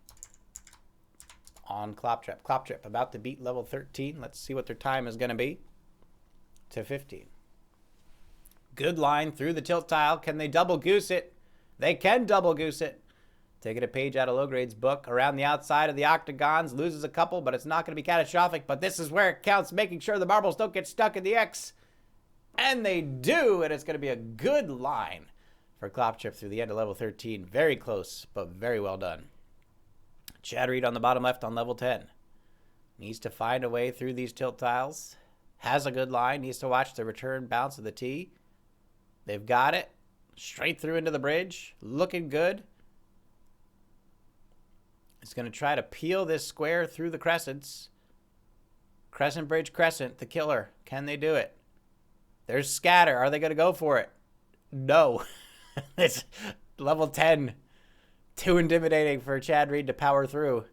on Kloptrip. Kloptrip about to beat level 13. Let's see what their time is going to be. To 15. Good line through the tilt tile. Can they double goose it? They can double goose it. Taking a page out of Low Grade's book. Around the outside of the octagons. Loses a couple, but it's not going to be catastrophic. But this is where it counts, making sure the marbles don't get stuck in the X. And they do, and it's going to be a good line for Kloptrip through the end of level 13. Very close, but very well done. Chad Reed on the bottom left on level 10. Needs to find a way through these tilt tiles. Has a good line. Needs to watch the return bounce of the tee. They've got it. Straight through into the bridge. Looking good. It's going to try to peel this square through the crescents. Crescent bridge, crescent, the killer. Can they do it? There's scatter. Are they going to go for it? No. It's level 10. Too intimidating for Chad Reed to power through.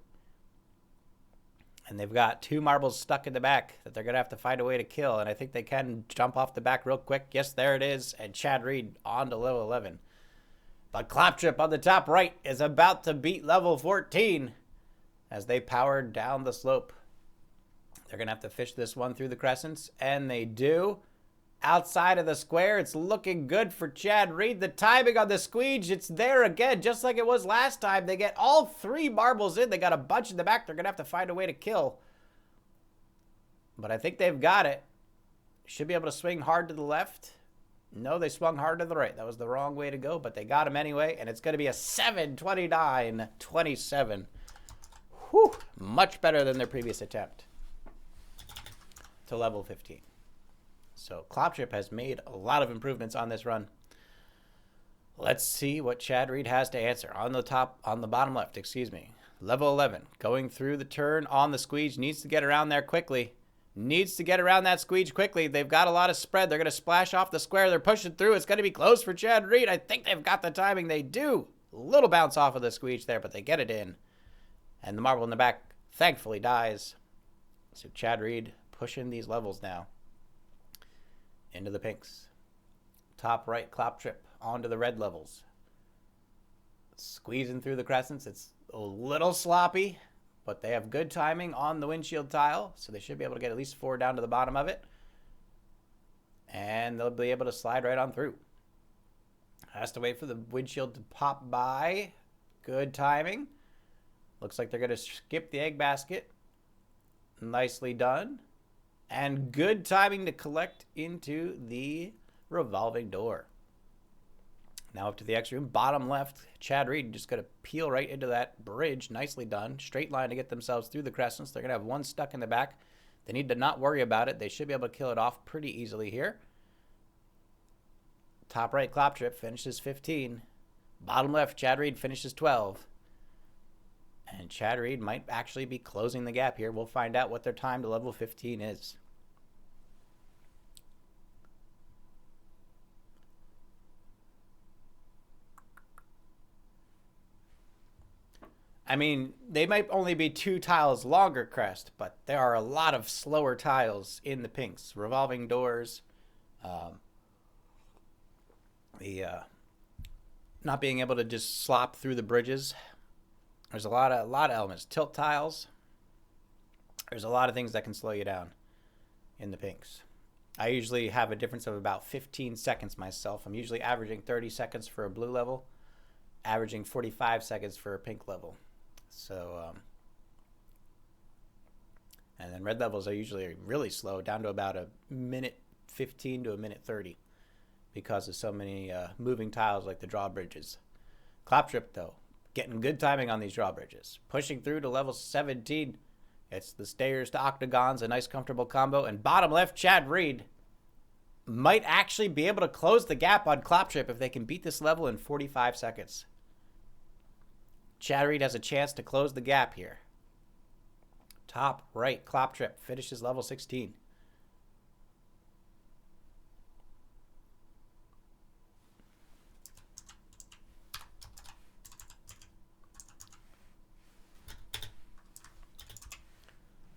And they've got 2 marbles stuck in the back that they're going to have to find a way to kill. And I think they can jump off the back real quick. Yes, there it is. And Chad Reed on to level 11. But Kloptrip on the top right is about to beat level 14 as they power down the slope. They're going to have to fish this one through the crescents. And they do. Outside of the square, it's looking good for Chad Reed. The timing on the squeege, it's there again, just like it was last time. They get all 3 marbles in. They got a bunch in the back. They're going to have to find a way to kill. But I think they've got it. Should be able to swing hard to the left. No, they swung hard to the right. That was the wrong way to go, but they got him anyway. And it's going to be a 7-29-27. Whew, much better than their previous attempt to level 15. So Kloptrip has made a lot of improvements on this run. Let's see what Chad Reed has to answer. On the bottom left, excuse me. Level 11, going through the turn on the squeege. Needs to get around there quickly. Needs to get around that squeege quickly. They've got a lot of spread. They're going to splash off the square. They're pushing through. It's going to be close for Chad Reed. I think they've got the timing. They do. A little bounce off of the squeege there, but they get it in. And the marble in the back thankfully dies. So Chad Reed pushing these levels now. Into the pinks. Top right, Kloptrip onto the red levels. Squeezing through the crescents. It's a little sloppy, but they have good timing on the windshield tile, so they should be able to get at least 4 down to the bottom of it. And they'll be able to slide right on through. Has to wait for the windshield to pop by. Good timing. Looks like they're going to skip the egg basket. Nicely done. And good timing to collect into the revolving door. Now up to the X room. Bottom left, Chad Reed just going to peel right into that bridge. Nicely done. Straight line to get themselves through the crescents. They're going to have 1 stuck in the back. They need to not worry about it. They should be able to kill it off pretty easily here. Top right, Kloptrip finishes 15. Bottom left, Chad Reed finishes 12. And Chad Reed might actually be closing the gap here. We'll find out what their time to level 15 is. I mean, they might only be 2 tiles longer, Crest, but there are a lot of slower tiles in the pinks. Revolving doors, not being able to just slop through the bridges. There's a lot of elements. Tilt tiles. There's a lot of things that can slow you down in the pinks. I usually have a difference of about 15 seconds myself. I'm usually averaging 30 seconds for a blue level, averaging 45 seconds for a pink level. So, and then red levels are usually really slow, down to about a minute 15 to a minute 30 because of so many moving tiles like the drawbridges. Kloptrip, though, getting good timing on these drawbridges. Pushing through to level 17. It's the stairs to octagons, a nice comfortable combo. And bottom left, Chad Reed might actually be able to close the gap on Kloptrip if they can beat this level in 45 seconds. Chad Reed has a chance to close the gap here. Top right, Kloptrip finishes level 16.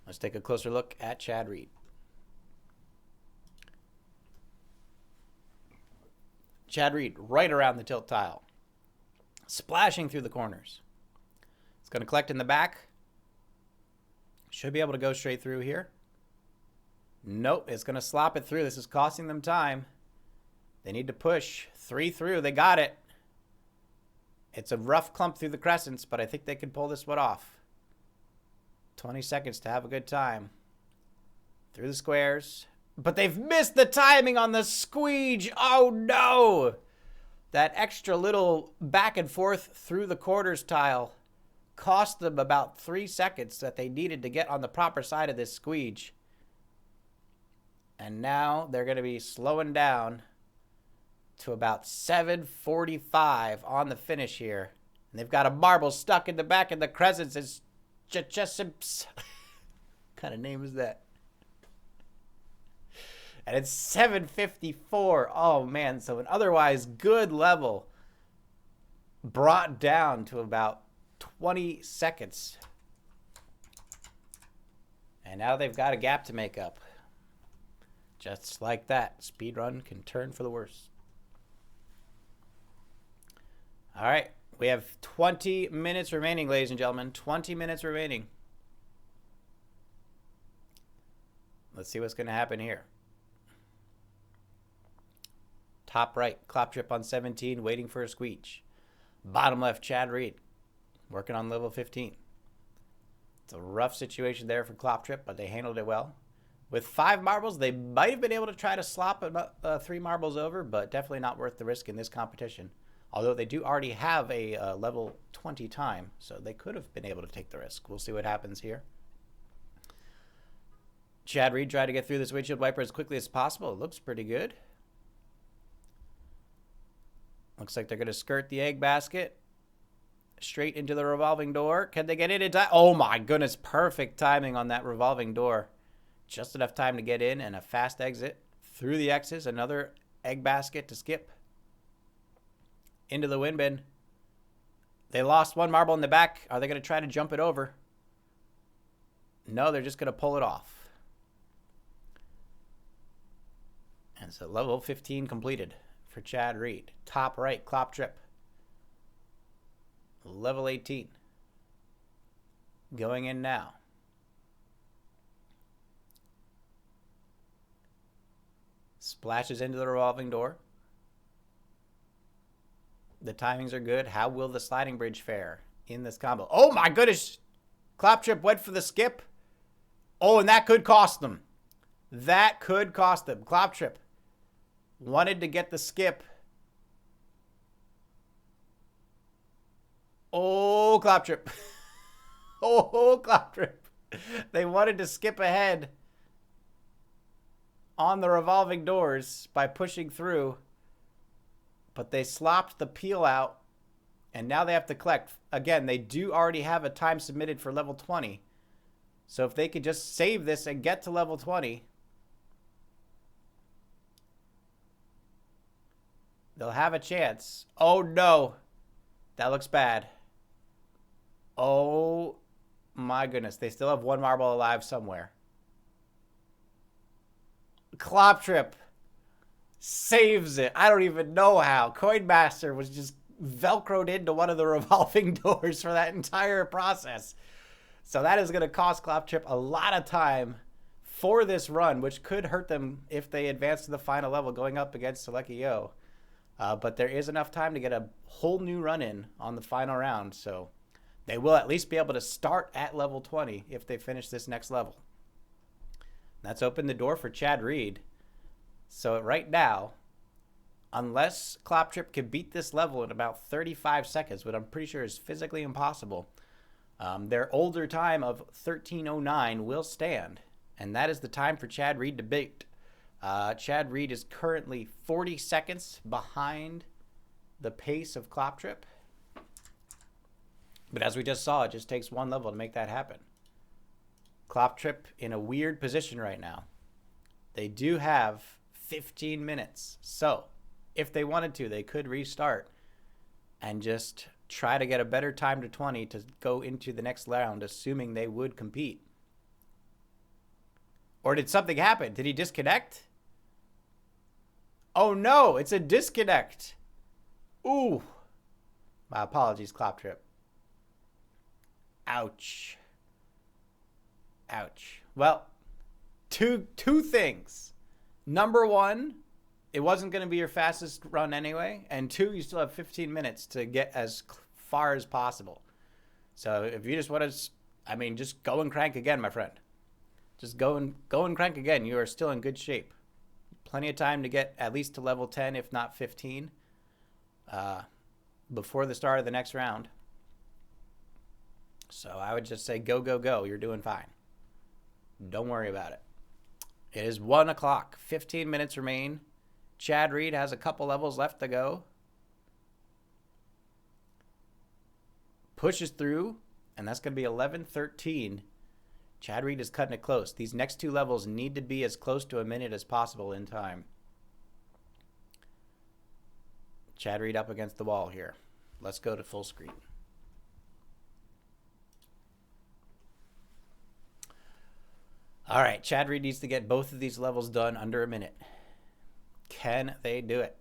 Let's take a closer look at Chad Reed. Chad Reed right around the tilt tile. Splashing through the corners. It's going to collect in the back. Should be able to go straight through here. Nope, it's going to slop it through. This is costing them time. They need to push 3 through. They got it. It's a rough clump through the crescents, but I think they can pull this one off. 20 seconds to have a good time. Through the squares. But they've missed the timing on the squeege. Oh, no. That extra little back and forth through the quarters tile cost them about 3 seconds that they needed to get on the proper side of this squeege. And now they're going to be slowing down to about 7:45 on the finish here. And they've got a marble stuck in the back of the crescents. It's What kind of name is that? And it's 7:54. Oh, man. So an otherwise good level brought down to about 20 seconds. And now they've got a gap to make up. Just like that, speedrun can turn for the worse. All right, we have 20 minutes remaining, ladies and gentlemen. 20 minutes remaining. Let's see what's going to happen here. Top right, Kloptrip on 17, waiting for a squeege. Bottom left, Chad Reed, working on level 15. It's a rough situation there for Kloptrip, but they handled it well. With 5 marbles, they might have been able to try to slop about 3 marbles over, but definitely not worth the risk in this competition. Although they do already have a level 20 time, so they could have been able to take the risk. We'll see what happens here. Chad Reed tried to get through this windshield wiper as quickly as possible. It looks pretty good. Looks like they're going to skirt the egg basket straight into the revolving door. Can they get in in time? Oh my goodness, perfect timing on that revolving door. Just enough time to get in and a fast exit through the X's. Another egg basket to skip into the wind bin. They lost 1 marble in the back. Are they going to try to jump it over? No, they're just going to pull it off. And so level 15 completed for Chad Reed. Top right, Kloptrip. Level 18. Going in now. Splashes into the revolving door. The timings are good. How will the sliding bridge fare in this combo? Oh my goodness. Kloptrip went for the skip. Oh, and that could cost them. That could cost them. Kloptrip wanted to get the skip. Oh, Kloptrip. Oh, Kloptrip. They wanted to skip ahead on the revolving doors by pushing through, but they slopped the peel out, and now they have to collect. Again, they do already have a time submitted for level 20, so if they could just save this and get to level 20, they'll have a chance. Oh no, that looks bad. Oh my goodness, they still have 1 marble alive somewhere. Kloptrip saves it. I don't even know how. Coinmaster was just velcroed into one of the revolving doors for that entire process. So that is going to cost Kloptrip a lot of time for this run, which could hurt them if they advance to the final level going up against Salekijo. But there is enough time to get a whole new run in on the final round. So they will at least be able to start at level 20 if they finish this next level. That's opened the door for Chad Reed. So right now, unless Kloptrip can beat this level in about 35 seconds, which I'm pretty sure is physically impossible, their older time of 13:09 will stand. And that is the time for Chad Reed to beat. Chad Reed is currently 40 seconds behind the pace of Kloptrip. But as we just saw, it just takes 1 level to make that happen. Kloptrip in a weird position right now. They do have 15 minutes. So if they wanted to, they could restart and just try to get a better time to 20 to go into the next round, assuming they would compete. Or did something happen? Did he disconnect? Oh no, it's a disconnect. Ooh. My apologies, Kloptrip. Ouch. Ouch. Well, two things. Number one, it wasn't going to be your fastest run anyway. And two, you still have 15 minutes to get as far as possible. So if you just want to, just go and crank again, my friend. Just go and crank again. You are still in good shape. Plenty of time to get at least to level 10, if not 15, before the start of the next round. So I would just say go, go, go. You're doing fine. Don't worry about it. It is 1 o'clock. 15 minutes remain. Chad Reed has a couple levels left to go. Pushes through, and that's going to be 11:13. Chad Reed is cutting it close. These next two levels need to be as close to a minute as possible in time. Chad Reed up against the wall here. Let's go to full screen. All right, Chad Reed needs to get both of these levels done under a minute. Can they do it?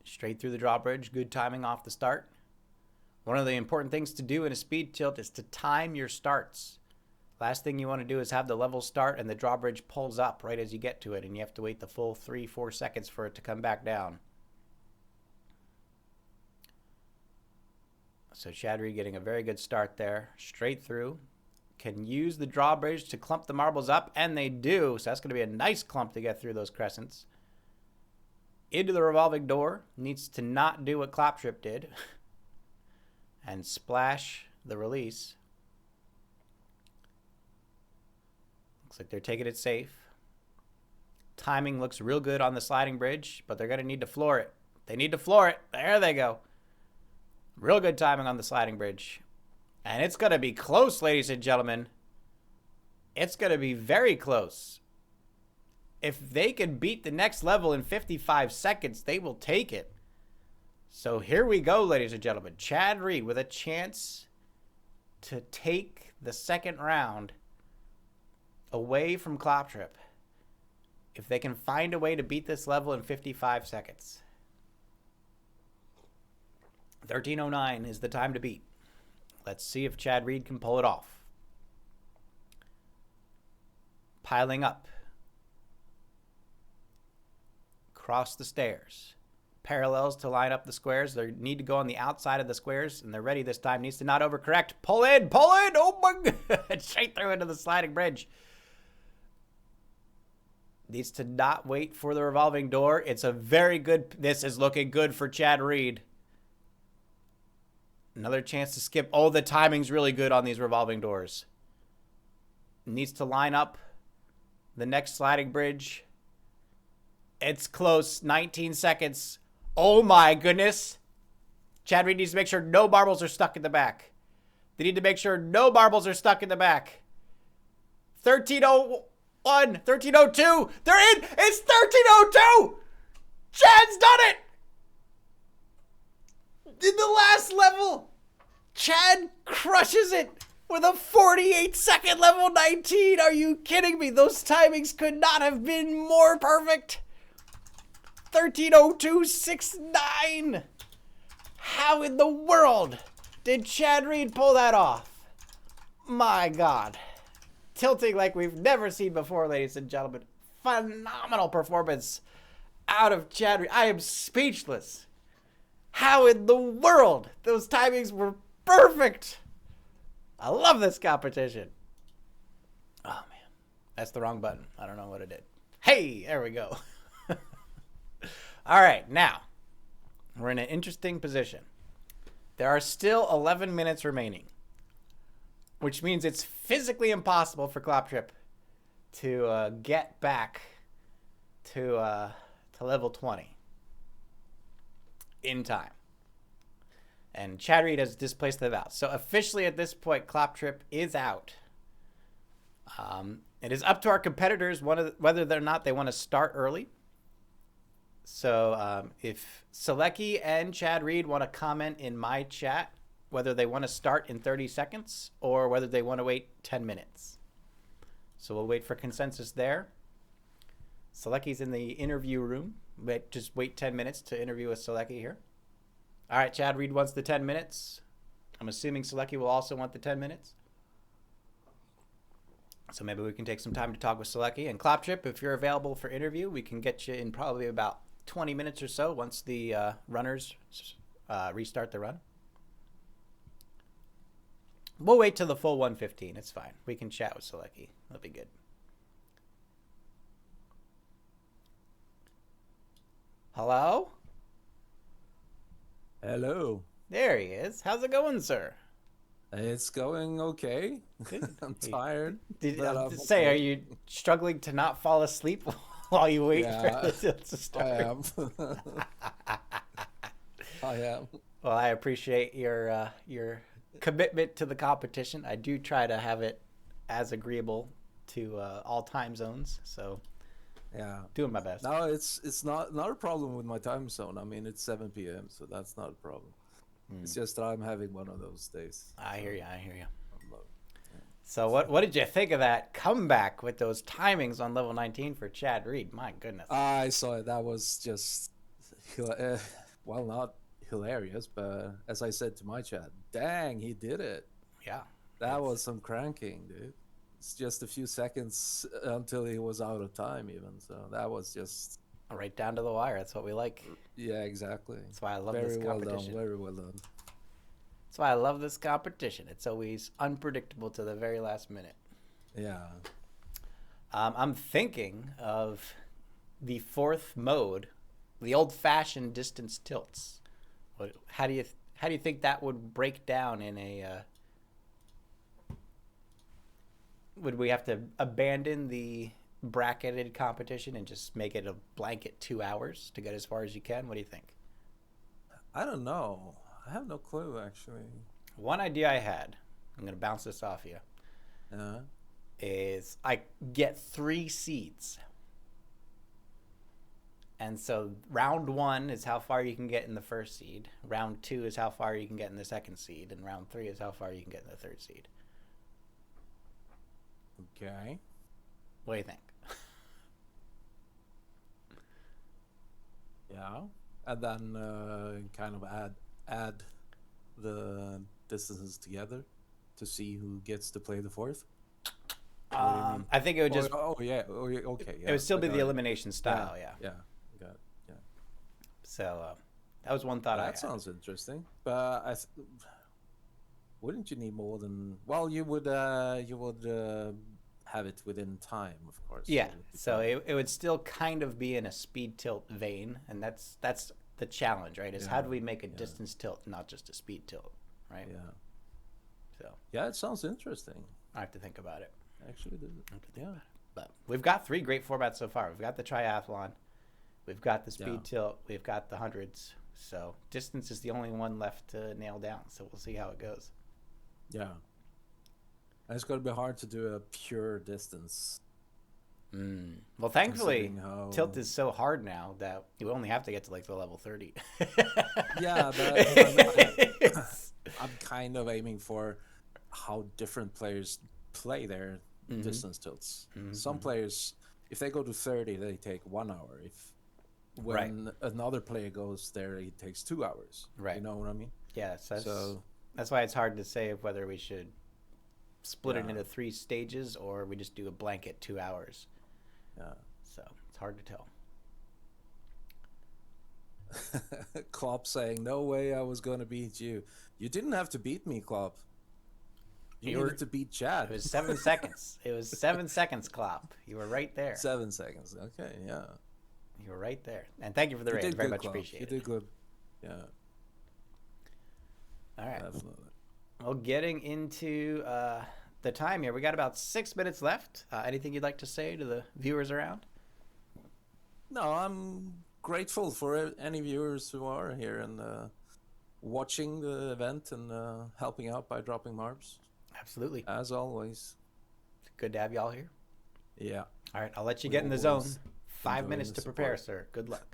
Straight through the drawbridge. Good timing off the start. One of the important things to do in a speed tilt is to time your starts. Last thing you want to do is have the level start and the drawbridge pulls up right as you get to it, and you have to wait the full 3-4 seconds for it to come back down. So Chad Reed getting a very good start there. Straight through. Can use the drawbridge to clump the marbles up, and they do. So that's going to be a nice clump to get through those crescents. Into the revolving door. Needs to not do what Kloptrip did. And splash the release. Looks like they're taking it safe. Timing looks real good on the sliding bridge, but they're going to need to floor it. They need to floor it. There they go. Real good timing on the sliding bridge. And it's going to be close, ladies and gentlemen. It's going to be very close. If they can beat the next level in 55 seconds, they will take it. So here we go, ladies and gentlemen. Chad Reed with a chance to take the second round away from Kloptrip. If they can find a way to beat this level in 55 seconds. 13:09 is the time to beat. Let's see if Chad Reed can pull it off. Piling up. Cross the stairs. Parallels to line up the squares. They need to go on the outside of the squares, and they're ready this time. Needs to not overcorrect. Pull in, pull in. Oh my God. Straight through into the sliding bridge. Needs to not wait for the revolving door. It's a very good, this is looking good for Chad Reed. Another chance to skip. Oh, the timing's really good on these revolving doors. Needs to line up the next sliding bridge. It's close. 19 seconds. Oh my goodness. Chad Reed needs to make sure no marbles are stuck in the back. They need to make sure no marbles are stuck in the back. 13:01, 13:02. They're in. It's 13:02. Chad's done it. In the last level, Chad crushes it with a 48-second level 19. Are you kidding me? Those timings could not have been more perfect. 13:02.69. How in the world did Chad Reed pull that off? My God. Tilting like we've never seen before, ladies and gentlemen. Phenomenal performance out of Chad Reed. I am speechless. How in the world? Those timings were perfect. I love this competition. Oh, man. That's the wrong button. I don't know what it did. Hey, there we go. All right, now, we're in an interesting position. There are still 11 minutes remaining, which means it's physically impossible for Kloptrip to get back to level 20 in time. And Chad Reed has displaced them out. So officially at this point, Kloptrip is out. It is up to our competitors whether or not they want to start early. So if Salekji and Chad Reed want to comment in my chat whether they want to start in 30 seconds or whether they want to wait 10 minutes. So we'll wait for consensus there. Salekji's in the interview room. Just wait 10 minutes to interview with Salekji here. All right, Chad Reed wants the 10 minutes. I'm assuming Salekijo will also want the 10 minutes. So maybe we can take some time to talk with Salekji. And Kloptrip, if you're available for interview, we can get you in probably about 20 minutes or so once the runners restart the run. We'll wait till the full 115. It's fine. We can chat with Salekji. That'll be good. Hello? Hello. There he is. How's it going, sir? It's going okay. I'm tired. Are you struggling to not fall asleep while you wait for the to start? I am. I am. Well, I appreciate your commitment to the competition. I do try to have it as agreeable to all time zones. So, yeah, doing my best. No, it's not a problem with my time zone. I mean, it's 7 p.m., so that's not a problem. It's just that I'm having one of those days. I hear you. Yeah. So what did you think of that comeback with those timings on level 19 for Chad Reed? My goodness. I saw it. That was just, well, not hilarious, but as I said to my chat, dang, he did it. Yeah. That was some cranking, dude. It's just a few seconds until he was out of time even. So that was just... right down to the wire. That's what we like. Yeah, exactly. That's why I love this competition. Very well done. That's why I love this competition. It's always unpredictable to the very last minute. Yeah. I'm thinking of the fourth mode, the old-fashioned distance tilts. How do you think that would break down in a? Would we have to abandon the bracketed competition and just make it a blanket 2 hours to get as far as you can? What do you think? I don't know. I have no clue, actually. One idea I had, I'm going to bounce this off you, is I get 3 seeds. And so round 1 is how far you can get in the first seed. Round 2 is how far you can get in the second seed. And round 3 is how far you can get in the third seed. Okay. What do you think? Yeah. And then kind of add the distances together to see who gets to play the fourth. I think it would just... okay. Yeah, it would still be the elimination style, yeah. Got it, yeah. So that was one thought I had. That sounds interesting. But wouldn't you need more than... Well, you would have it within time, of course. Yeah, so it would still kind of be in a speed tilt vein, and that's the challenge, right? Is how do we make a distance tilt, not just a speed tilt, right? Yeah. So yeah, it sounds interesting. I have to think about it. Actually, yeah. But we've got 3 great formats so far. We've got the triathlon, we've got the speed tilt, we've got the hundreds. So distance is the only one left to nail down. So we'll see how it goes. Yeah. And it's going to be hard to do a pure distance. Well, thankfully, tilt is so hard now that you only have to get to like the level 30. Yeah, I'm kind of aiming for how different players play their distance tilts. Some players, if they go to 30, they take 1 hour. When another player goes there, it takes 2 hours. Right. You know what I mean? Yeah, so that's why it's hard to say whether we should split it into 3 stages or we just do a blanket 2 hours. Yeah. So it's hard to tell. Klopp saying, "No way I was going to beat you. You didn't have to beat me, Klopp. You needed to beat Chad." It was 7 seconds. It was 7 seconds, Klopp. You were right there. 7 seconds. Okay, yeah. You were right there. And thank you for the raid. Very much appreciated. You did good. Yeah. All right. Definitely. Well, getting into the time here, we got about 6 minutes left. Anything you'd like to say to the viewers around? No, I'm grateful for any viewers who are here and watching the event and helping out by dropping marbs. Absolutely. As always. It's good to have y'all here. Yeah. All right, I'll let you get in the zone. 5 minutes to prepare, sir. Good luck.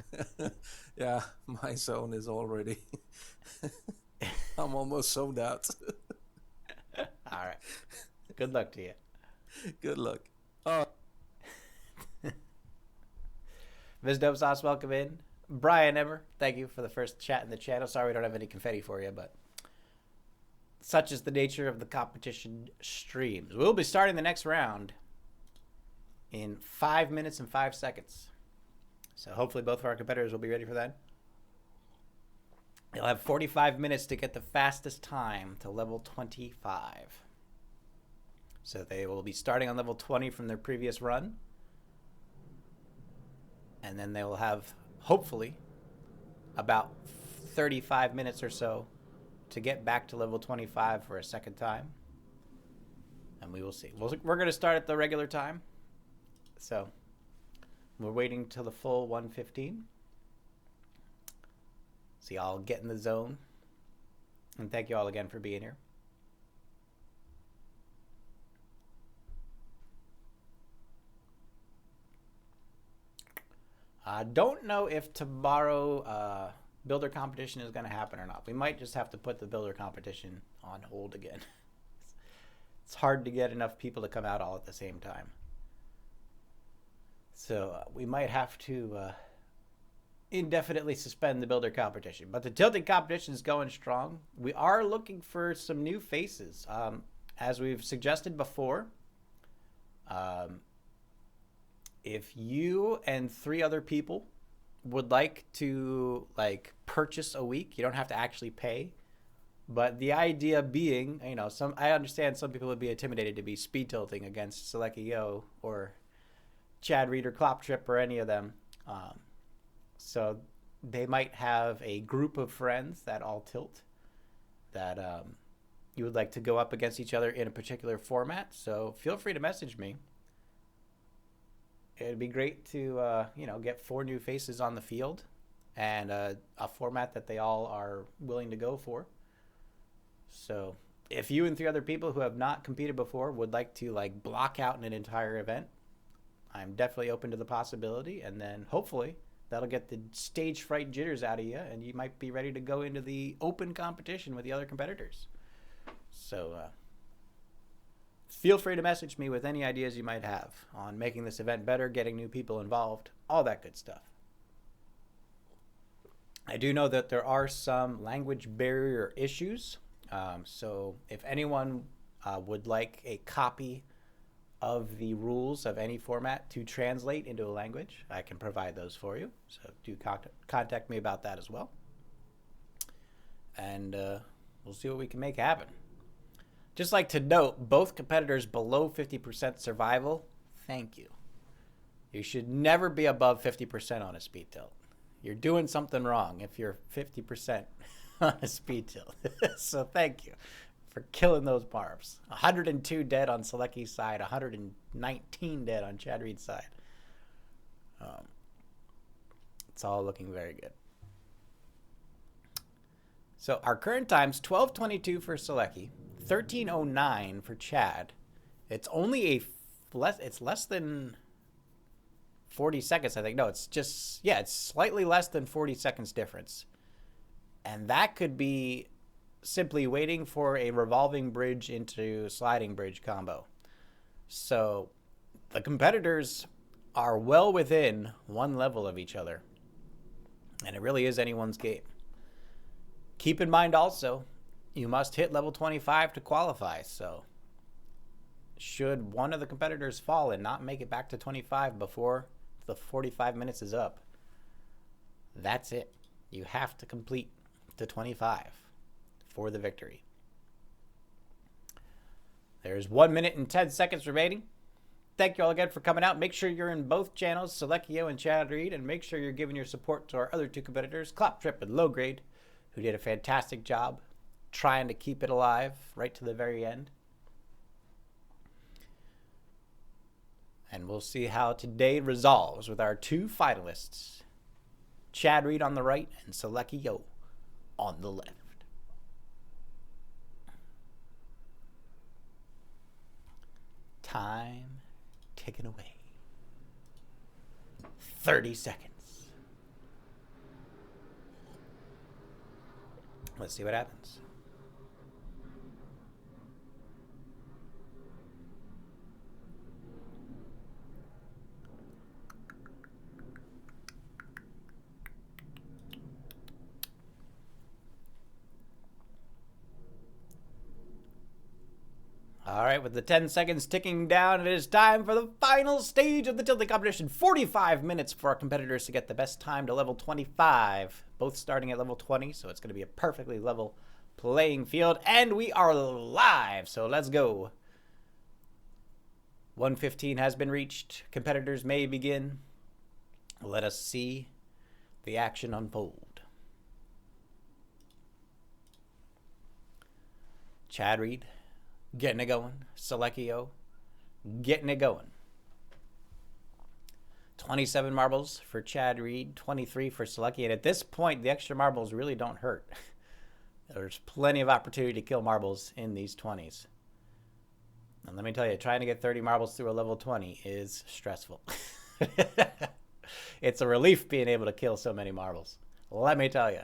Yeah, my zone is already... I'm almost zoned out. All right. Good luck to you. Good luck. Ms. Dope Sauce, welcome in. Brian Emmer, thank you for the first chat in the channel. Sorry we don't have any confetti for you, but such is the nature of the competition streams. We'll be starting the next round in 5 minutes and 5 seconds. So hopefully both of our competitors will be ready for that. You'll have 45 minutes to get the fastest time to level 25. So they will be starting on level 20 from their previous run. And then they will have, hopefully, about 35 minutes or so to get back to level 25 for a second time. And we will see. We're going to start at the regular time. So we're waiting till the full 1:15. So y'all get in the zone. And thank you all again for being here. I don't know if tomorrow builder competition is going to happen or not. We might just have to put the builder competition on hold again. It's hard to get enough people to come out all at the same time. So we might have to indefinitely suspend the builder competition. But the tilting competition is going strong. We are looking for some new faces. As we've suggested before, if you and 3 other people would like to purchase a week, you don't have to actually pay. But the idea being, I understand some people would be intimidated to be speed tilting against Salekijo or Chad Reed or Kloptrip or any of them. So they might have a group of friends that all tilt that you would like to go up against each other in a particular format. So feel free to message me. It'd be great to, get 4 new faces on the field and a format that they all are willing to go for. So if you and 3 other people who have not competed before would like to block out an entire event, I'm definitely open to the possibility. And then hopefully that'll get the stage fright jitters out of you and you might be ready to go into the open competition with the other competitors. So, feel free to message me with any ideas you might have on making this event better, getting new people involved, all that good stuff. I do know that there are some language barrier issues. So if anyone would like a copy of the rules of any format to translate into a language, I can provide those for you. So do contact me about that as well. And we'll see what we can make happen. Just like to note, both competitors below 50% survival, thank you. You should never be above 50% on a speed tilt. You're doing something wrong if you're 50% on a speed tilt. So thank you for killing those barbs. 102 dead on Saleki's side, 119 dead on Chad Reed's side. It's all looking very good. So our current time's 12:22 for Salekji, 13:09 for Chad. It's only it's less than 40 seconds, I think. No, it's slightly less than 40 seconds difference. And that could be simply waiting for a revolving bridge into sliding bridge combo. So the competitors are well within 1 level of each other. And it really is anyone's game. Keep in mind also, you must hit level 25 to qualify. So should one of the competitors fall and not make it back to 25 before the 45 minutes is up, that's it. You have to complete to 25 for the victory. There's 1 minute and 10 seconds remaining. Thank you all again for coming out. Make sure you're in both channels, Salekijo and Chad Reed, and make sure you're giving your support to our other 2 competitors, Kloptrip and Low Grade, who did a fantastic job trying to keep it alive right to the very end. And we'll see how today resolves with our 2 finalists, Chad Reed on the right and Salekijo on the left. Time ticking away. 30 seconds. Let's see what happens. All right, with the 10 seconds ticking down, it is time for the final stage of the tilting competition. 45 minutes for our competitors to get the best time to level 25. Both starting at level 20, so it's going to be a perfectly level playing field. And we are live, so let's go. 1:15 has been reached. Competitors may begin. Let us see the action unfold. Chad Reed getting it going. Salekijo getting it going. 27 marbles for Chad Reed, 23 for Salekijo. And at this point, the extra marbles really don't hurt. There's plenty of opportunity to kill marbles in these 20s. And let me tell you, trying to get 30 marbles through a level 20 is stressful. It's a relief being able to kill so many marbles. Let me tell you.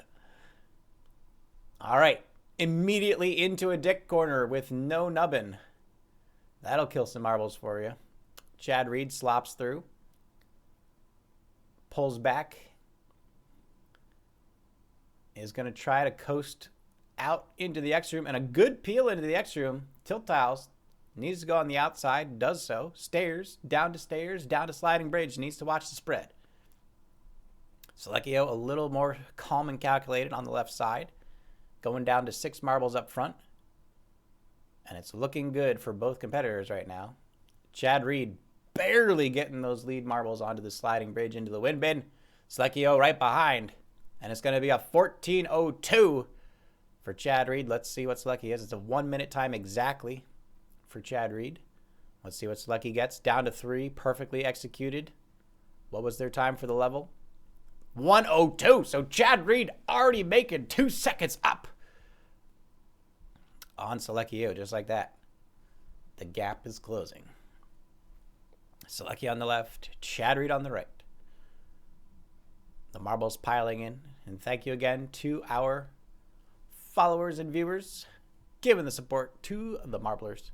All right. Immediately into a dick corner with no nubbin. That'll kill some marbles for you. Chad Reed slops through. Pulls back. Is going to try to coast out into the X room. And a good peel into the X room. Tilt tiles. Needs to go on the outside. Does so. Stairs. Down to sliding bridge. Needs to watch the spread. Salekijo a little more calm and calculated on the left side. Going down to 6 marbles up front. And it's looking good for both competitors right now. Chad Reed barely getting those lead marbles onto the sliding bridge into the wind bin. Salekijo right behind. And it's going to be a 14:02 for Chad Reed. Let's see what Salekijo is. It's a 1 minute time exactly for Chad Reed. Let's see what Salekijo gets. Down to 3. Perfectly executed. What was their time for the level? 1:02. So Chad Reed already making 2 seconds up on Salekijo, just like that. The gap is closing. Salekijo on the left, Chad Reed on the right. The marbles piling in. And thank you again to our followers and viewers giving the support to the marblers.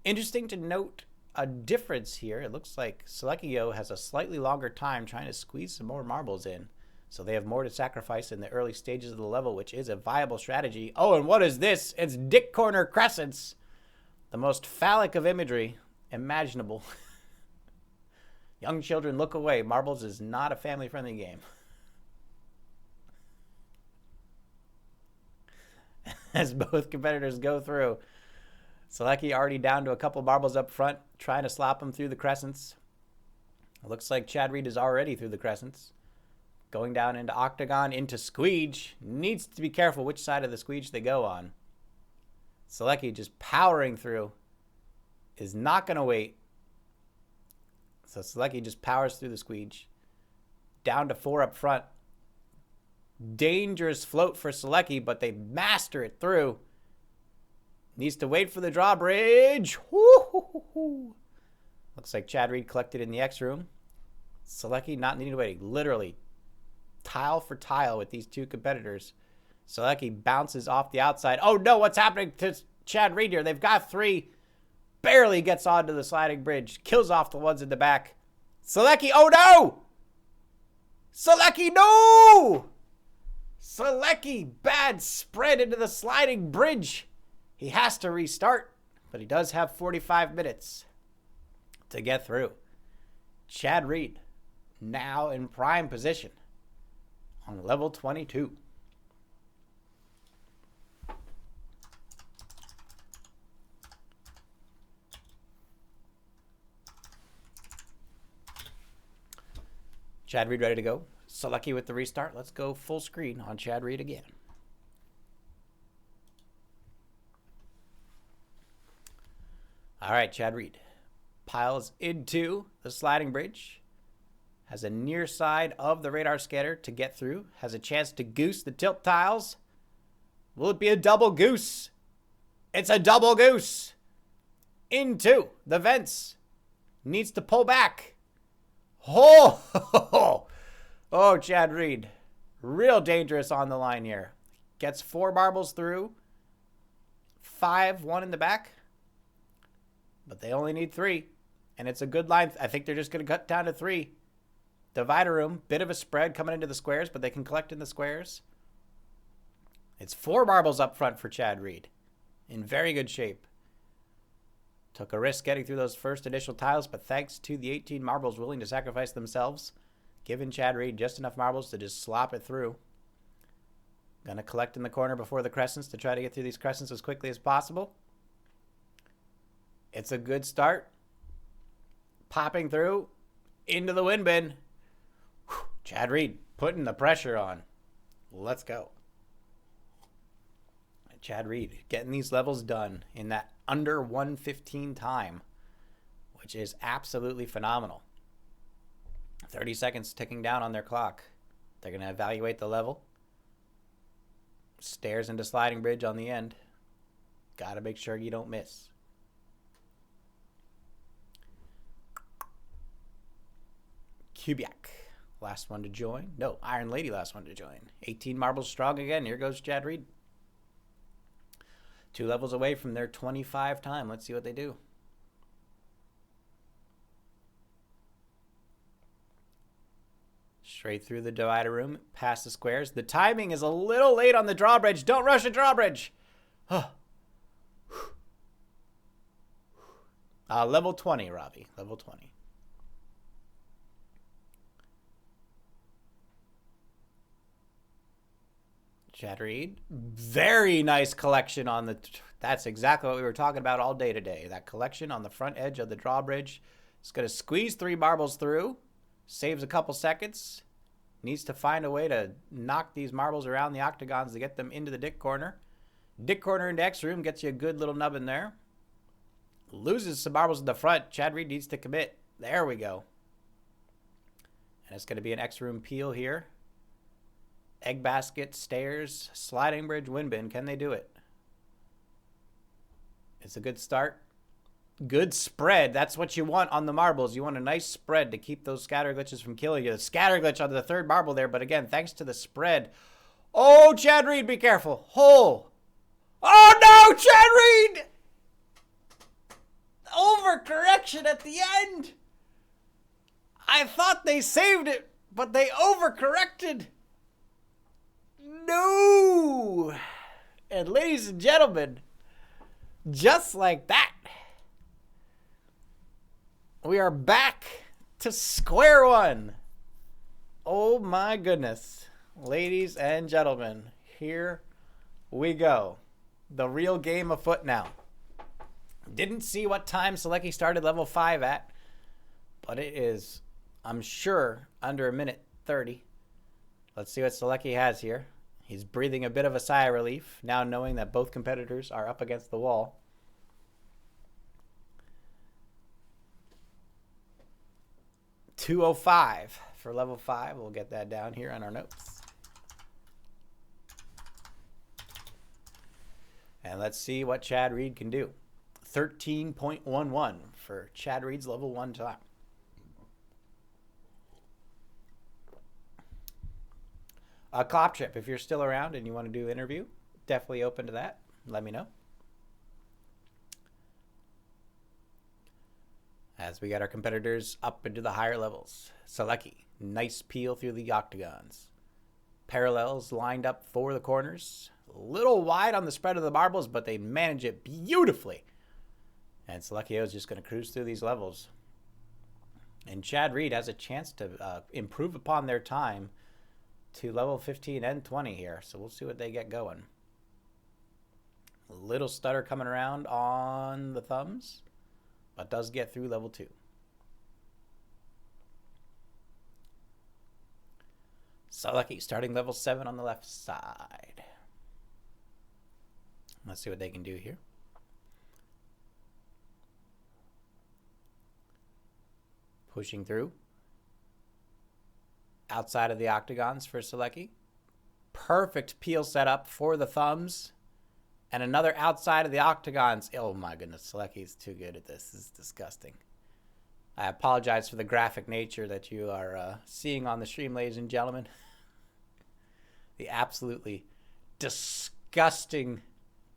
Interesting to note a difference here. It looks like Salekijo has a slightly longer time trying to squeeze some more marbles in. So they have more to sacrifice in the early stages of the level, which is a viable strategy. Oh, and what is this? It's Dick Corner Crescents. The most phallic of imagery imaginable. Young children, look away. Marbles is not a family-friendly game. As both competitors go through. Salekijo already down to a couple marbles up front, trying to slop them through the crescents. It looks like Chad Reed is already through the crescents. Going down into octagon, into squeege. Needs to be careful which side of the squeege they go on. Salekijo just powering through. Is not going to wait. So Salekijo just powers through the squeege. Down to 4 up front. Dangerous float for Salekijo, but they master it through. Needs to wait for the drawbridge. Woo-hoo-hoo-hoo. Looks like Chad Reed collected in the X room. Salekijo not needing to wait. Literally tile for tile with these two competitors. Salekijo bounces off the outside. Oh no, what's happening to Chad Reed here? They've got 3. Barely gets onto the sliding bridge. Kills off the ones in the back. Salekijo, oh no! Salekijo, no! Salekijo, bad spread into the sliding bridge. He has to restart, but he does have 45 minutes to get through. Chad Reed now in prime position on level 22. Chad Reed ready to go. Salekijo with the restart. Let's go full screen on Chad Reed again. All right, Chad Reed piles into the sliding bridge. Has a near side of the radar scanner to get through. Has a chance to goose the tilt tiles. Will it be a double goose? It's a double goose. Into the vents. Needs to pull back. Oh, oh, Chad Reed. Real dangerous on the line here. Gets 4 marbles through. 5, 1 in the back. But they only need 3. And it's a good line. I think they're just going to cut down to 3. Divider room. Bit of a spread coming into the squares, but they can collect in the squares. It's 4 marbles up front for Chad Reed. In very good shape. Took a risk getting through those first initial tiles, but thanks to the 18 marbles willing to sacrifice themselves, giving Chad Reed just enough marbles to just slop it through. Gonna collect in the corner before the crescents to try to get through these crescents as quickly as possible. It's a good start. Popping through into the wind bin. Whew. Chad Reed putting the pressure on. Let's go. Chad Reed getting these levels done in that under 1:15 time, which is absolutely phenomenal. 30 seconds ticking down on their clock. They're going to evaluate the level. Stairs into sliding bridge on the end. Got to make sure you don't miss. Kubiak, last one to join. No, Iron Lady, last one to join. 18 marbles strong again. Here goes Chad Reed. 2 levels away from their 25 time. Let's see what they do. Straight through the divider room, past the squares. The timing is a little late on the drawbridge. Don't rush a drawbridge. Level 20, Robbie. Level 20. Chad Reed. Very nice collection on the... That's exactly what we were talking about all day today. That collection on the front edge of the drawbridge. It's going to squeeze 3 marbles through. Saves a couple seconds. Needs to find a way to knock these marbles around the octagons to get them into the dick corner. Dick corner into X room gets you a good little nub in there. Loses some marbles in the front. Chad Reed needs to commit. There we go. And it's going to be an X room peel here. Egg basket, stairs, sliding bridge, wind bin. Can they do it? It's a good start. Good spread. That's what you want on the marbles. You want a nice spread to keep those scatter glitches from killing you. The scatter glitch on the 3rd marble there, but again, thanks to the spread. Oh, Chad Reed, be careful. Oh no, Chad Reed! Overcorrection at the end. I thought they saved it, but they overcorrected. No! And ladies and gentlemen, just like that, we are back to square one. Oh my goodness. Ladies and gentlemen, here we go. The real game afoot now. Didn't see what time Salekijo started level 5 at, but it is, I'm sure, under 1:30. Let's see what Salekijo has here. He's breathing a bit of a sigh of relief, now knowing that both competitors are up against the wall. $205 for level 5. We'll get that down here on our notes. And let's see what Chad Reed can do. 13.11 for Chad Reed's level 1 time. Kloptrip, if you're still around and you want to do an interview, definitely open to that. Let me know. As we got our competitors up into the higher levels. Salekji, nice peel through the octagons. Parallels lined up for the corners. A little wide on the spread of the marbles, but they manage it beautifully. And Salekijo is just going to cruise through these levels. And Chad Reed has a chance to improve upon their time to level 15 and 20 here. So we'll see what they get going. A little stutter coming around on the thumbs, but does get through level 2. Salekji starting level 7 on the left side. Let's see what they can do here. Pushing through. Outside of the octagons for Salekji. Perfect peel setup for the thumbs. And another outside of the octagons. Oh my goodness, Salekji is too good at this. This is disgusting. I apologize for the graphic nature that you are seeing on the stream, ladies and gentlemen. The absolutely disgusting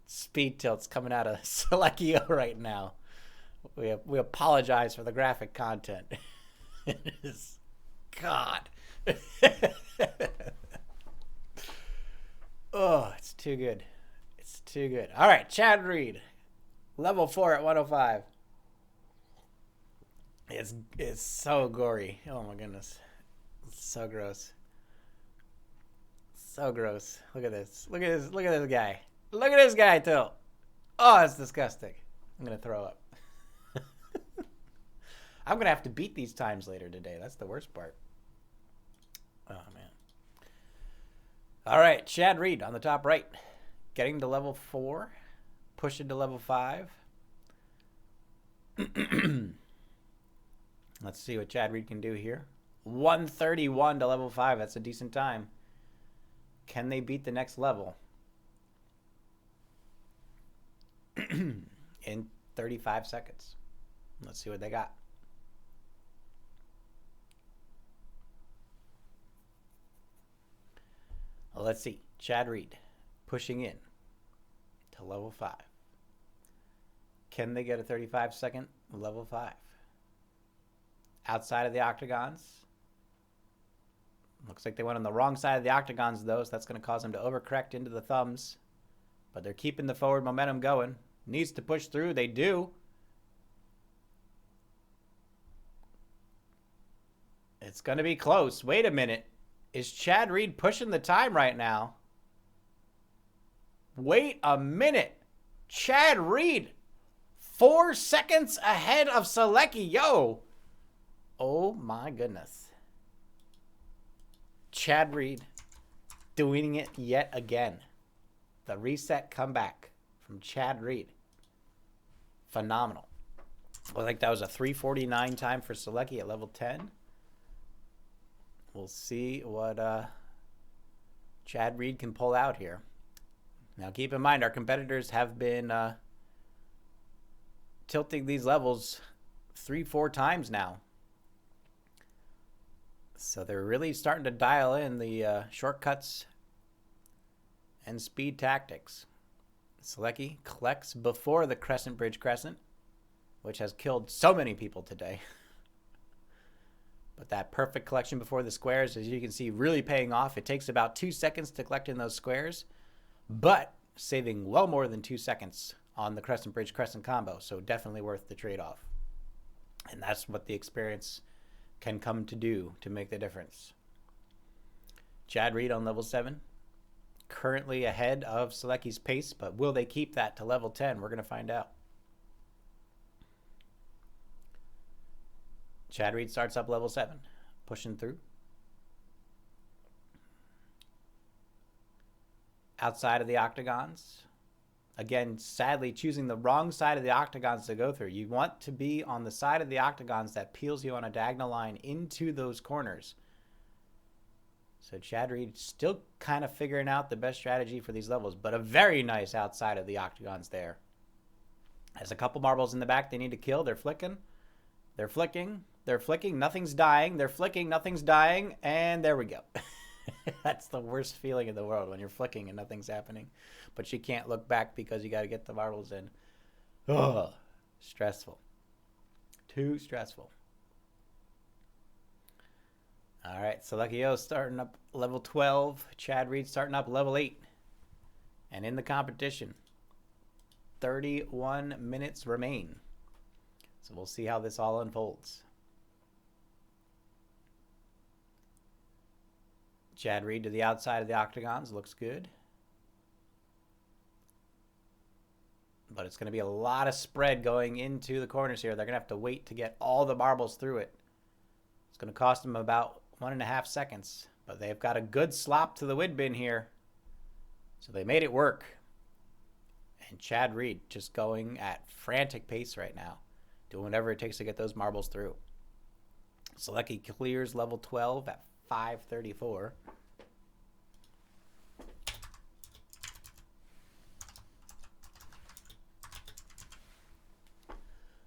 speed tilts coming out of Salekijo right now. We apologize for the graphic content. It is... God. Oh, it's too good. It's too good. All right, Chad Reed. Level 4 at 105. It's so gory. Oh my goodness. It's so gross. So gross. Look at this. Look at this. Look at this guy. Look at this guy too. Oh, it's disgusting. I'm gonna throw up. I'm gonna have to beat these times later today. That's the worst part. Oh man. All right, Chad Reed on the top right, getting to level 4, pushing to level 5. Let's see what Chad Reed can do here. 131 to level 5. That's a decent time. Can they beat the next level? In 35 seconds. Let's see what they got. Well, let's see. Chad Reed pushing in to level 5. Can they get a 35-second level 5? Outside of the octagons. Looks like they went on the wrong side of the octagons, though, so that's going to cause them to overcorrect into the thumbs. But they're keeping the forward momentum going. Needs to push through. They do. It's going to be close. Wait a minute. Is Chad Reed pushing the time right now? Wait a minute. Chad Reed, 4 seconds ahead of Salekijo. Oh my goodness. Chad Reed doing it yet again. The reset comeback from Chad Reed. Phenomenal. I think that was a 3:49 time for Salekji at level 10. We'll see what Chad Reed can pull out here. Now keep in mind, our competitors have been tilting these levels 3-4 times now. So they're really starting to dial in the shortcuts and speed tactics. Salekji collects before the Crescent Bridge Crescent, which has killed so many people today. But that perfect collection before the squares, as you can see, really paying off. It takes about 2 seconds to collect in those squares, but saving well more than 2 seconds on the Crescent Bridge Crescent combo. So definitely worth the trade-off. And that's what the experience can come to do to make the difference. Chad Reed on level 7. Currently ahead of Salekji's pace, but will they keep that to level 10? We're going to find out. Chad Reed starts up level 7, pushing through. Outside of the octagons. Again, sadly, choosing the wrong side of the octagons to go through. You want to be on the side of the octagons that peels you on a diagonal line into those corners. So Chad Reed still kind of figuring out the best strategy for these levels, but a very nice outside of the octagons there. Has a couple marbles in the back they need to kill. They're flicking. They're flicking. They're flicking. Nothing's dying. They're flicking. Nothing's dying. And there we go. That's the worst feeling in the world when you're flicking and nothing's happening. But you can't look back because you got to get the marbles in. Ugh. Stressful. Too stressful. All right. Salekijo starting up level 12. Chad Reed starting up level 8. And in the competition, 31 minutes remain. So we'll see how this all unfolds. Chad Reed to the outside of the octagons. Looks good. But it's going to be a lot of spread going into the corners here. They're going to have to wait to get all the marbles through it. It's going to cost them about 1.5 seconds. But they've got a good slop to the wood bin here. So they made it work. And Chad Reed just going at frantic pace right now. Doing whatever it takes to get those marbles through. Salekji clears level 12 at 5:34.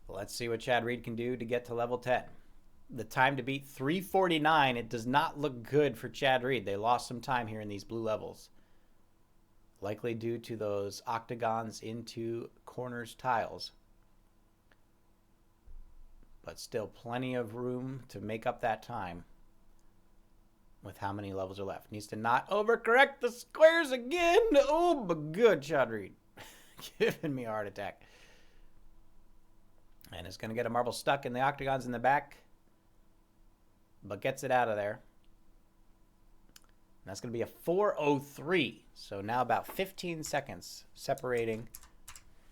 Let's see what Chad Reed can do to get to level 10. The time to beat 3:49. It does not look good for Chad Reed. They lost some time here in these blue levels. Likely due to those octagons into corners tiles. But still plenty of room to make up that time with how many levels are left. Needs to not overcorrect the squares again. Oh, but good, Chad Reed. Giving me a heart attack. And is going to get a marble stuck in the octagons in the back, but gets it out of there. And that's going to be a 4:03. So now about 15 seconds separating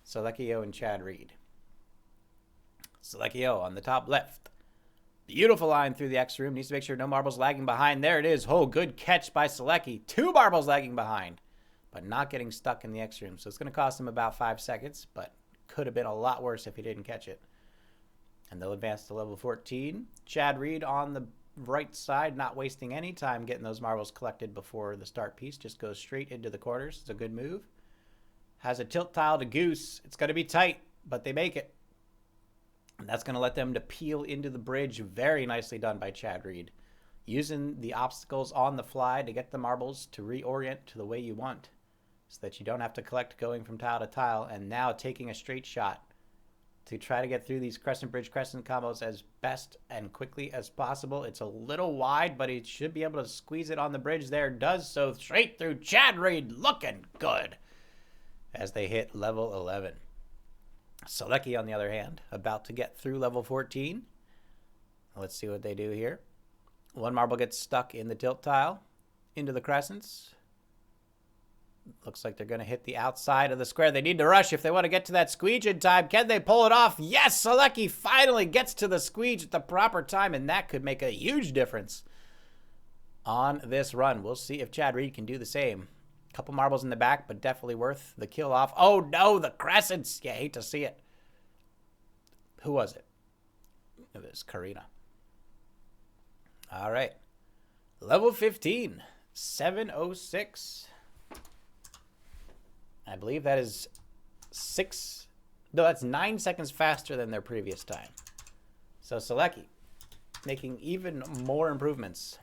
Salekijo and Chad Reed. Salekijo on the top left. Beautiful line through the X room. Needs to make sure no marbles lagging behind. There it is. Oh, good catch by Salekji. 2 marbles lagging behind, but not getting stuck in the X room. So it's going to cost him about 5 seconds, but could have been a lot worse if he didn't catch it. And they'll advance to level 14. Chad Reed on the right side, not wasting any time getting those marbles collected before the start piece. Just goes straight into the corners. It's a good move. Has a tilt tile to goose. It's going to be tight, but they make it. And that's going to let them to peel into the bridge. Very nicely done by Chad Reed. Using the obstacles on the fly to get the marbles to reorient to the way you want, so that you don't have to collect going from tile to tile. And now taking a straight shot to try to get through these crescent bridge crescent combos as best and quickly as possible. It's a little wide, but he should be able to squeeze it on the bridge there. Does so straight through. Chad Reed looking good as they hit level 11. Salekji, on the other hand, about to get through level 14. Let's see what they do here. 1 marble gets stuck in the tilt tile into the crescents. Looks like they're going to hit the outside of the square. They need to rush if they want to get to that squeege in time. Can they pull it off? Yes, Salekji finally gets to the squeege at the proper time, and that could make a huge difference on this run. We'll see if Chad Reed can do the same. Couple marbles in the back, but definitely worth the kill off. Oh, no, the crescents. Yeah, hate to see it. Who was it? It was Karina. All right. Level 15, 7:06. I believe that is 9 seconds faster than their previous time. So Salekji making even more improvements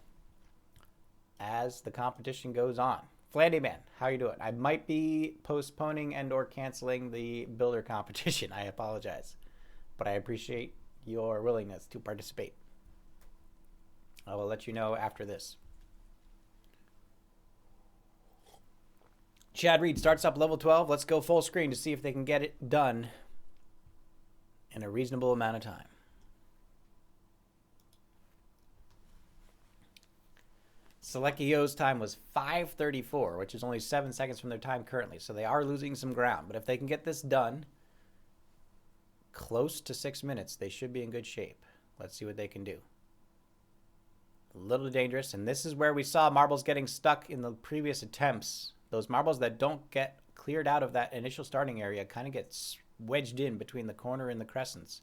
as the competition goes on. Flandy Man, how you doing? I might be postponing and or canceling the builder competition. I apologize, but I appreciate your willingness to participate. I will let you know after this. Chad Reed starts up level 12. Let's go full screen to see if they can get it done in a reasonable amount of time. Salekijo's time was 5:34, which is only 7 seconds from their time currently. So they are losing some ground. But if they can get this done close to 6 minutes, they should be in good shape. Let's see what they can do. A little dangerous. And this is where we saw marbles getting stuck in the previous attempts. Those marbles that don't get cleared out of that initial starting area kind of get wedged in between the corner and the crescents.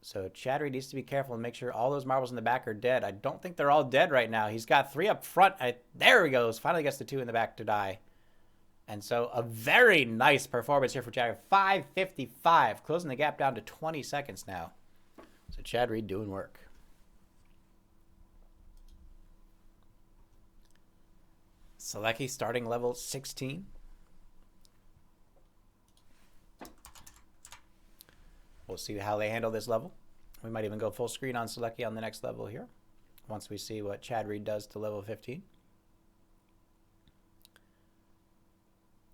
So Chad Reed needs to be careful and make sure all those marbles in the back are dead. I don't think they're all dead right now. He's got 3 up front. There he goes. Finally gets the 2 in the back to die. And so a very nice performance here for Chad Reed. 5:55, closing the gap down to 20 seconds now. So Chad Reed doing work. Salekji starting level 16. We'll see how they handle this level. We might even go full screen on Salekji on the next level here, once we see what Chad Reed does to level 15.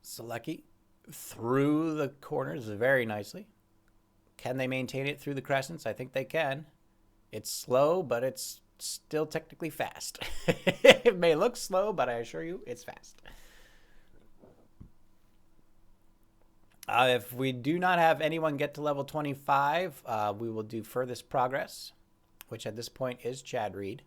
Salekji through the corners very nicely. Can they maintain it through the crescents? I think they can. It's slow, but it's still technically fast. It may look slow, but I assure you it's fast. If we do not have anyone get to level 25, we will do furthest progress, which at this point is Chad Reed.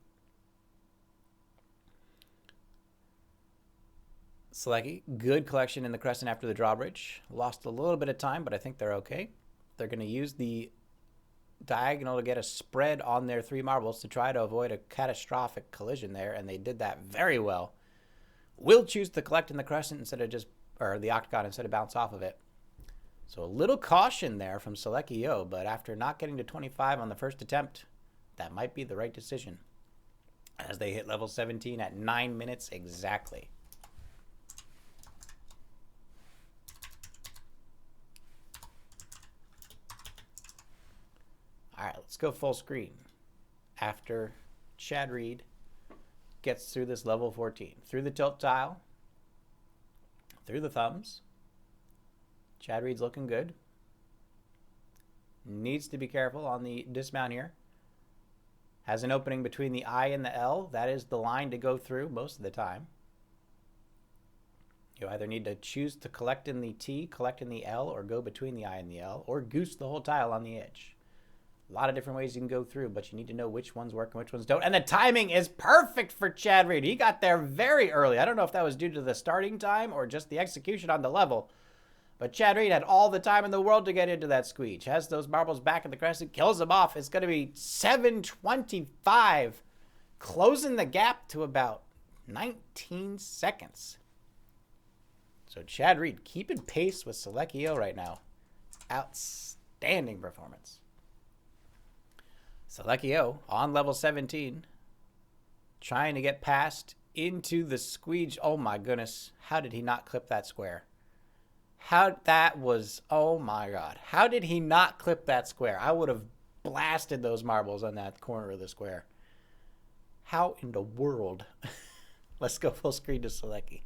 Salekji, good collection in the crescent after the drawbridge. Lost a little bit of time, but I think they're okay. They're going to use the diagonal to get a spread on their 3 marbles to try to avoid a catastrophic collision there, and they did that very well. Will choose to collect in the crescent instead of or the octagon instead of bounce off of it. So a little caution there from Salekijo, but after not getting to 25 on the first attempt, that might be the right decision as they hit level 17 at 9 minutes exactly. All right, let's go full screen after Chad Reed gets through this level 14. Through the tilt tile, through the thumbs. Chad Reed's looking good. Needs to be careful on the dismount here. Has an opening between the I and the L. That is the line to go through most of the time. You either need to choose to collect in the T, collect in the L, or go between the I and the L, or goose the whole tile on the edge. A lot of different ways you can go through, but you need to know which ones work and which ones don't. And the timing is perfect for Chad Reed. He got there very early. I don't know if that was due to the starting time or just the execution on the level. But Chad Reed had all the time in the world to get into that squeege. Has those marbles back in the crescent, kills them off. It's going to be 7:25, closing the gap to about 19 seconds. So Chad Reed keeping pace with Salekijo right now. Outstanding performance. Salekijo on level 17, trying to get past into the squeege. Oh my goodness. How did he not clip that square? Oh my God. How did he not clip that square? I would have blasted those marbles on that corner of the square. How in the world? Let's go full screen to Salekji.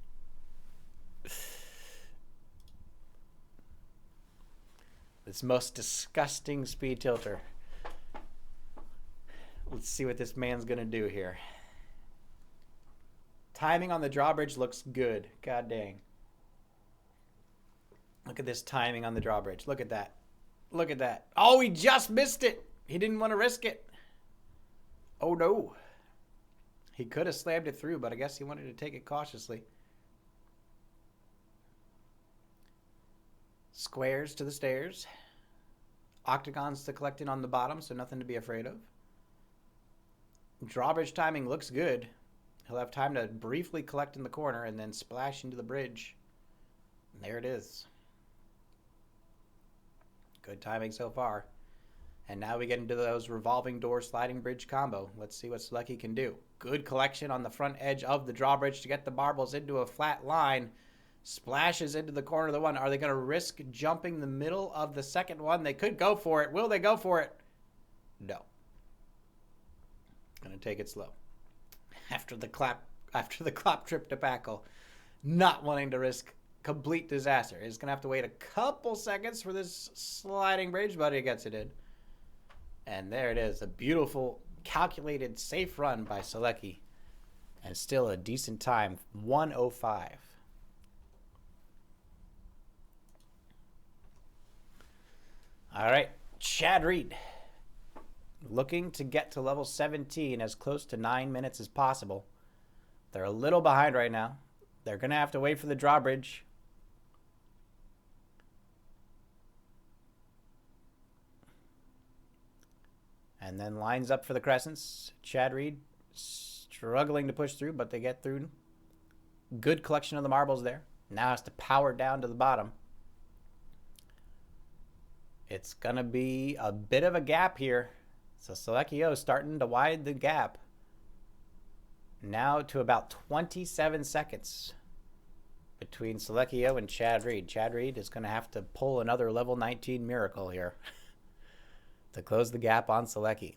This most disgusting speed tilter. Let's see what this man's going to do here. Timing on the drawbridge looks good. God dang. Look at this timing on the drawbridge. Look at that. Look at that. Oh, he just missed it. He didn't want to risk it. Oh, no. He could have slammed it through, but I guess he wanted to take it cautiously. Squares to the stairs. Octagons to collect in on the bottom, so nothing to be afraid of. Drawbridge timing looks good. He'll have time to briefly collect in the corner and then splash into the bridge. And there it is. Good timing so far. And now we get into those revolving door sliding bridge combo. Let's see what Salekijo can do. Good collection on the front edge of the drawbridge to get the marbles into a flat line. Splashes into the corner of the one. Are they going to risk jumping the middle of the second one? They could go for it. Will they go for it? No. Going to take it slow. After the Kloptrip debacle, not wanting to risk complete disaster. He's going to have to wait a couple seconds for this sliding bridge, but he gets it in. And there it is. A beautiful, calculated, safe run by Salekji. And still a decent time. 1:05. All right. Chad Reed. Looking to get to level 17 as close to 9 minutes as possible. They're a little behind right now. They're going to have to wait for the drawbridge. And then lines up for the crescents. Chad Reed struggling to push through, but they get through. Good collection of the marbles there. Now has to power down to the bottom. It's going to be a bit of a gap here. So Salekijo starting to widen the gap. Now to about 27 seconds between Salekijo and Chad Reed. Chad Reed is going to have to pull another level 19 miracle here to close the gap on Salekji.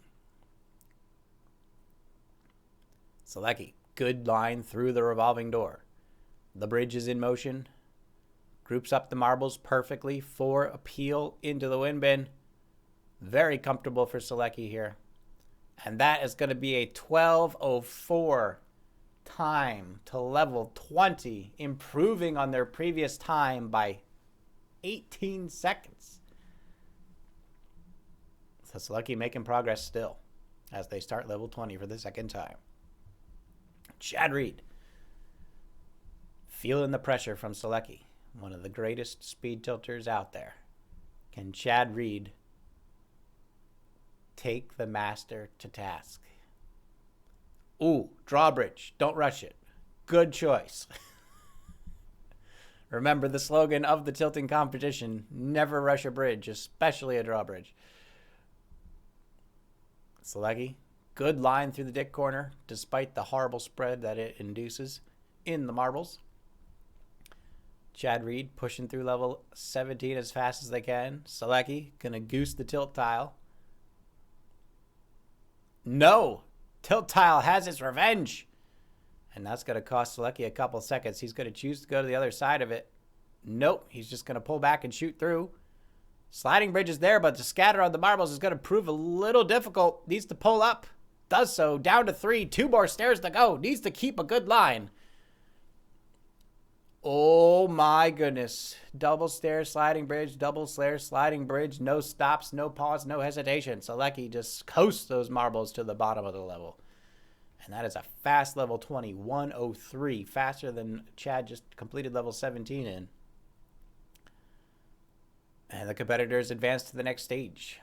Salekji, good line through the revolving door. The bridge is in motion. Groups up the marbles perfectly for appeal into the wind bin. Very comfortable for Salekji here. And that is going to be a 12:04 time to level 20, improving on their previous time by 18 seconds. So Salekji making progress still as they start level 20 for the second time. Chad Reed feeling the pressure from Salekji, one of the greatest speed tilters out there. Can Chad Reed take the master to task? Ooh, drawbridge. Don't rush it. Good choice. Remember the slogan of the tilting competition, never rush a bridge, especially a drawbridge. Salekji, good line through the dick corner, despite the horrible spread that it induces in the marbles. Chad Reed pushing through level 17 as fast as they can. Salekji gonna goose the tilt tile. No! Tilt tile has its revenge! And that's going to cost Salekji a couple seconds. He's going to choose to go to the other side of it. Nope. He's just going to pull back and shoot through. Sliding bridge is there, but the scatter on the marbles is going to prove a little difficult. Needs to pull up. Does so. Down to 3. 2 more stairs to go. Needs to keep a good line. Oh my goodness. Double stair, sliding bridge, double stair, sliding bridge. No stops, no pause, no hesitation. Salekji just coasts those marbles to the bottom of the level. And that is a fast level 20, 103. Faster than Chad just completed level 17 in. And the competitors advance to the next stage.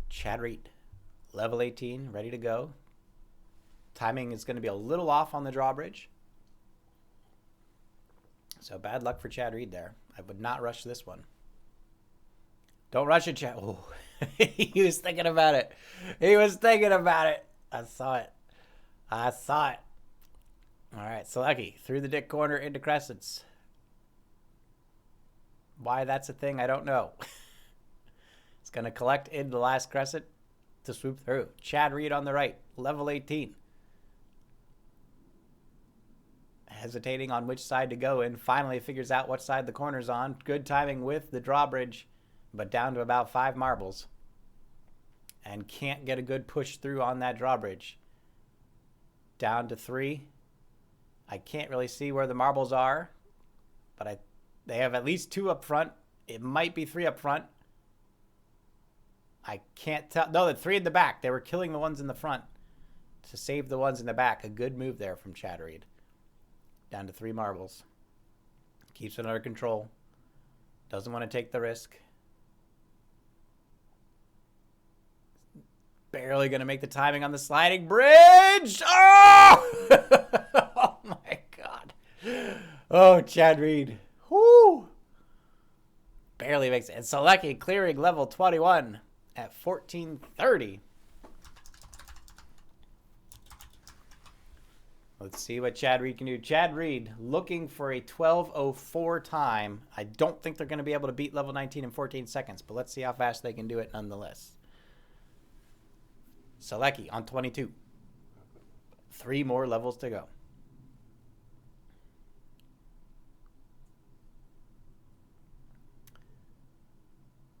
Chad Reed, level 18, ready to go. Timing is going to be a little off on the drawbridge. So bad luck for Chad Reed there. I would not rush this one. Don't rush it, Chad. Oh, he was thinking about it. He was thinking about it. I saw it. I saw it. All right, Salekijo through the dick corner into crescents. Why that's a thing, I don't know. It's going to collect in the last crescent to swoop through. Chad Reed on the right, level 18. Hesitating on which side to go in. Finally figures out what side the corner's on. Good timing with the drawbridge, but down to about 5 marbles. And can't get a good push through on that drawbridge. Down to 3. I can't really see where the marbles are, but they have at least 2 up front. It might be 3 up front. I can't tell. No, the 3 in the back. They were killing the ones in the front to save the ones in the back. A good move there from Chad Reed. Down to 3 marbles. Keeps it under control. Doesn't want to take the risk. Barely going to make the timing on the sliding bridge. Oh! Oh my God. Oh, Chad Reed. Whoo! Barely makes it. And Salekji clearing level 21 at 1430. Let's see what Chad Reed can do. Chad Reed looking for a 12:04 time. I don't think they're going to be able to beat level 19 in 14 seconds, but let's see how fast they can do it nonetheless. Salekji on 22. 3 more levels to go.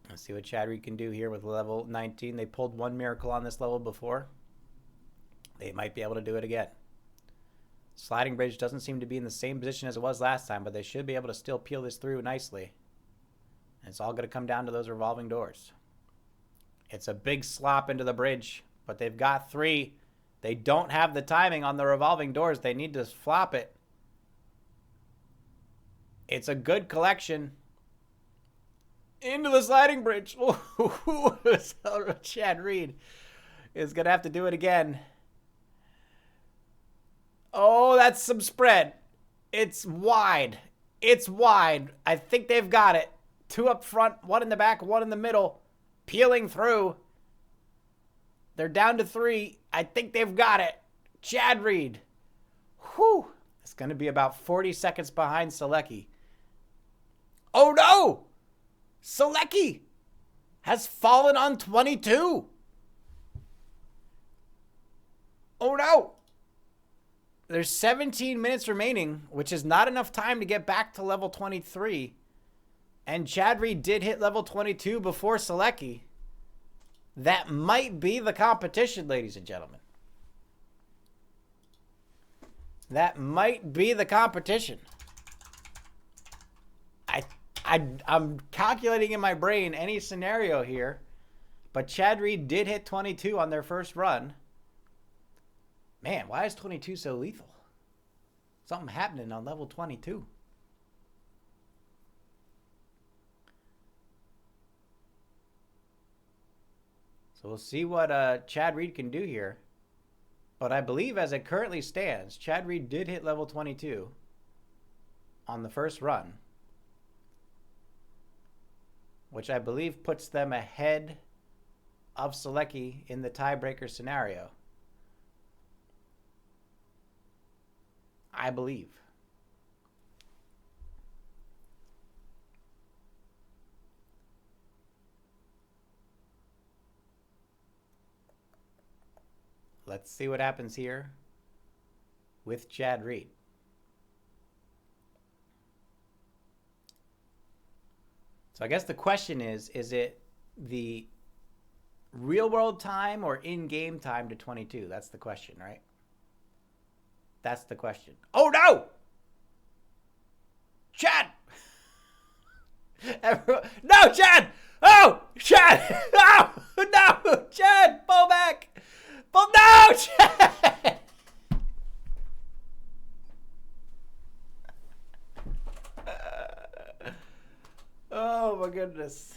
Let's see what Chad Reed can do here with level 19. They pulled 1 miracle on this level before. They might be able to do it again. Sliding bridge doesn't seem to be in the same position as it was last time, but they should be able to still peel this through nicely. And it's all going to come down to those revolving doors. It's a big slop into the bridge, but they've got 3. They don't have the timing on the revolving doors. They need to flop it. It's a good collection. Into the sliding bridge. Ooh, Chad Reed is going to have to do it again. Oh, that's some spread. It's wide. It's wide. I think they've got it. 2 up front, 1 in the back, 1 in the middle. Peeling through. They're down to 3. I think they've got it. Chad Reed. Whew. It's going to be about 40 seconds behind Salekji. Oh, no! Salekji has fallen on 22. Oh, no! There's 17 minutes remaining, which is not enough time to get back to level 23. And Chad Reed did hit level 22 before Salekji. That might be the competition, ladies and gentlemen. That might be the competition. I'm calculating in my brain any scenario here, but Chad Reed did hit 22 on their first run. Man, why is 22 so lethal? Something happening on level 22. So we'll see what Chad Reed can do here. But I believe as it currently stands, Chad Reed did hit level 22 on the first run, which I believe puts them ahead of Salekji in the tiebreaker scenario. I believe. Let's see what happens here with Chad Reed. So I guess the question is it the real world time or in-game time to 22? That's the question, right? That's the question. Oh, no! Chad! No, Chad! Oh, Chad! Oh, no! Chad, pull back! Pull, no, Chad! Oh, my goodness.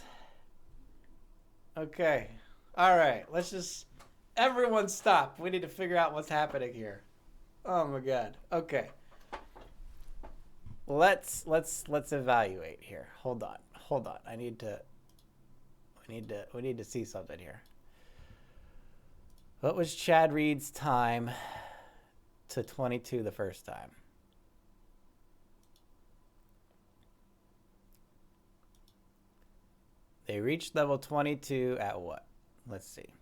Okay. All right. Let's just... Everyone stop. We need to figure out what's happening here. Oh, my God. Okay. Let's evaluate here. Hold on. We need to see something here. What was Chad Reed's time to 22 the first time? They reached level 22 at what? Let's see.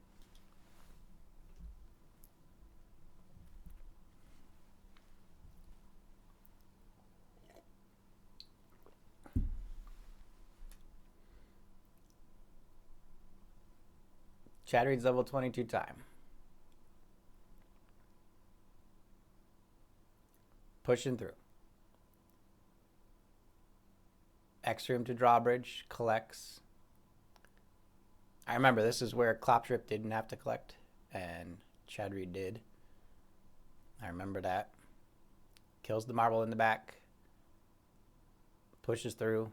Chad Reed's level 22 time. Pushing through. X room to drawbridge, collects. I remember this is where Kloptrip didn't have to collect, and Chad Reed did. I remember that. Kills the marble in the back. Pushes through.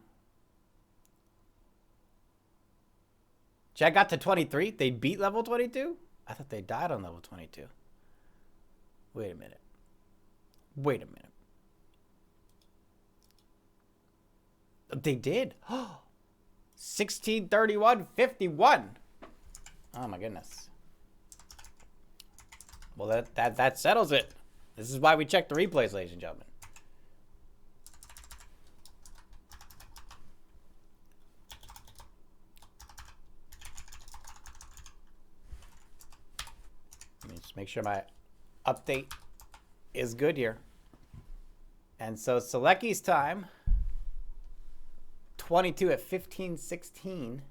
Chad got to 23? They beat level 22? I thought they died on level 22. Wait a minute. 'They did? 16-31-51. Oh my goodness. Well, that settles it. This is why we check the replays, ladies and gentlemen. Let me just make sure my update is good here. And so Saleki's time, 22 at 15:16.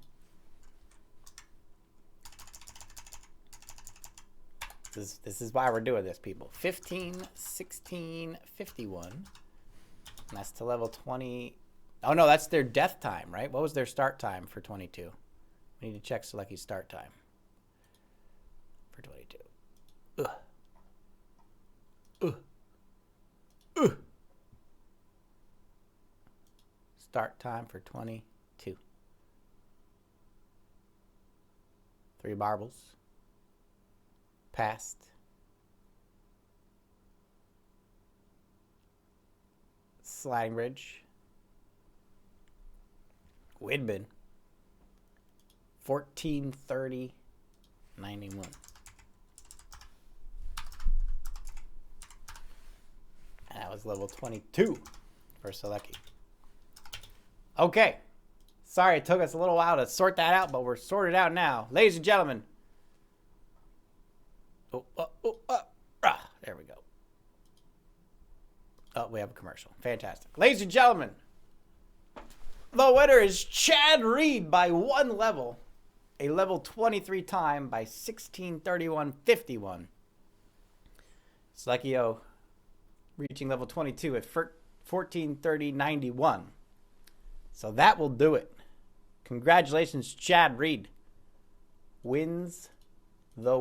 This is why we're doing this, people. 15:16:51. And that's to level 20. Oh no, that's their death time, right? What was their start time for 22? We need to check Saleki's start time for 22. Start time for 22. 3 marbles. Passed. Sliding bridge. Widman. 14-30-91. And that was level 22 for Salekji. Okay. Sorry it took us a little while to sort that out, but we're sorted out now. Ladies and gentlemen. There we go. Oh, we have a commercial. Fantastic. Ladies and gentlemen, the winner is Chad Reed by 1 level. A level 23 time by 16-31-51. Salekijo reaching level 22 at 14-30-91. So that will do it. Congratulations, Chad Reed. Wins the week.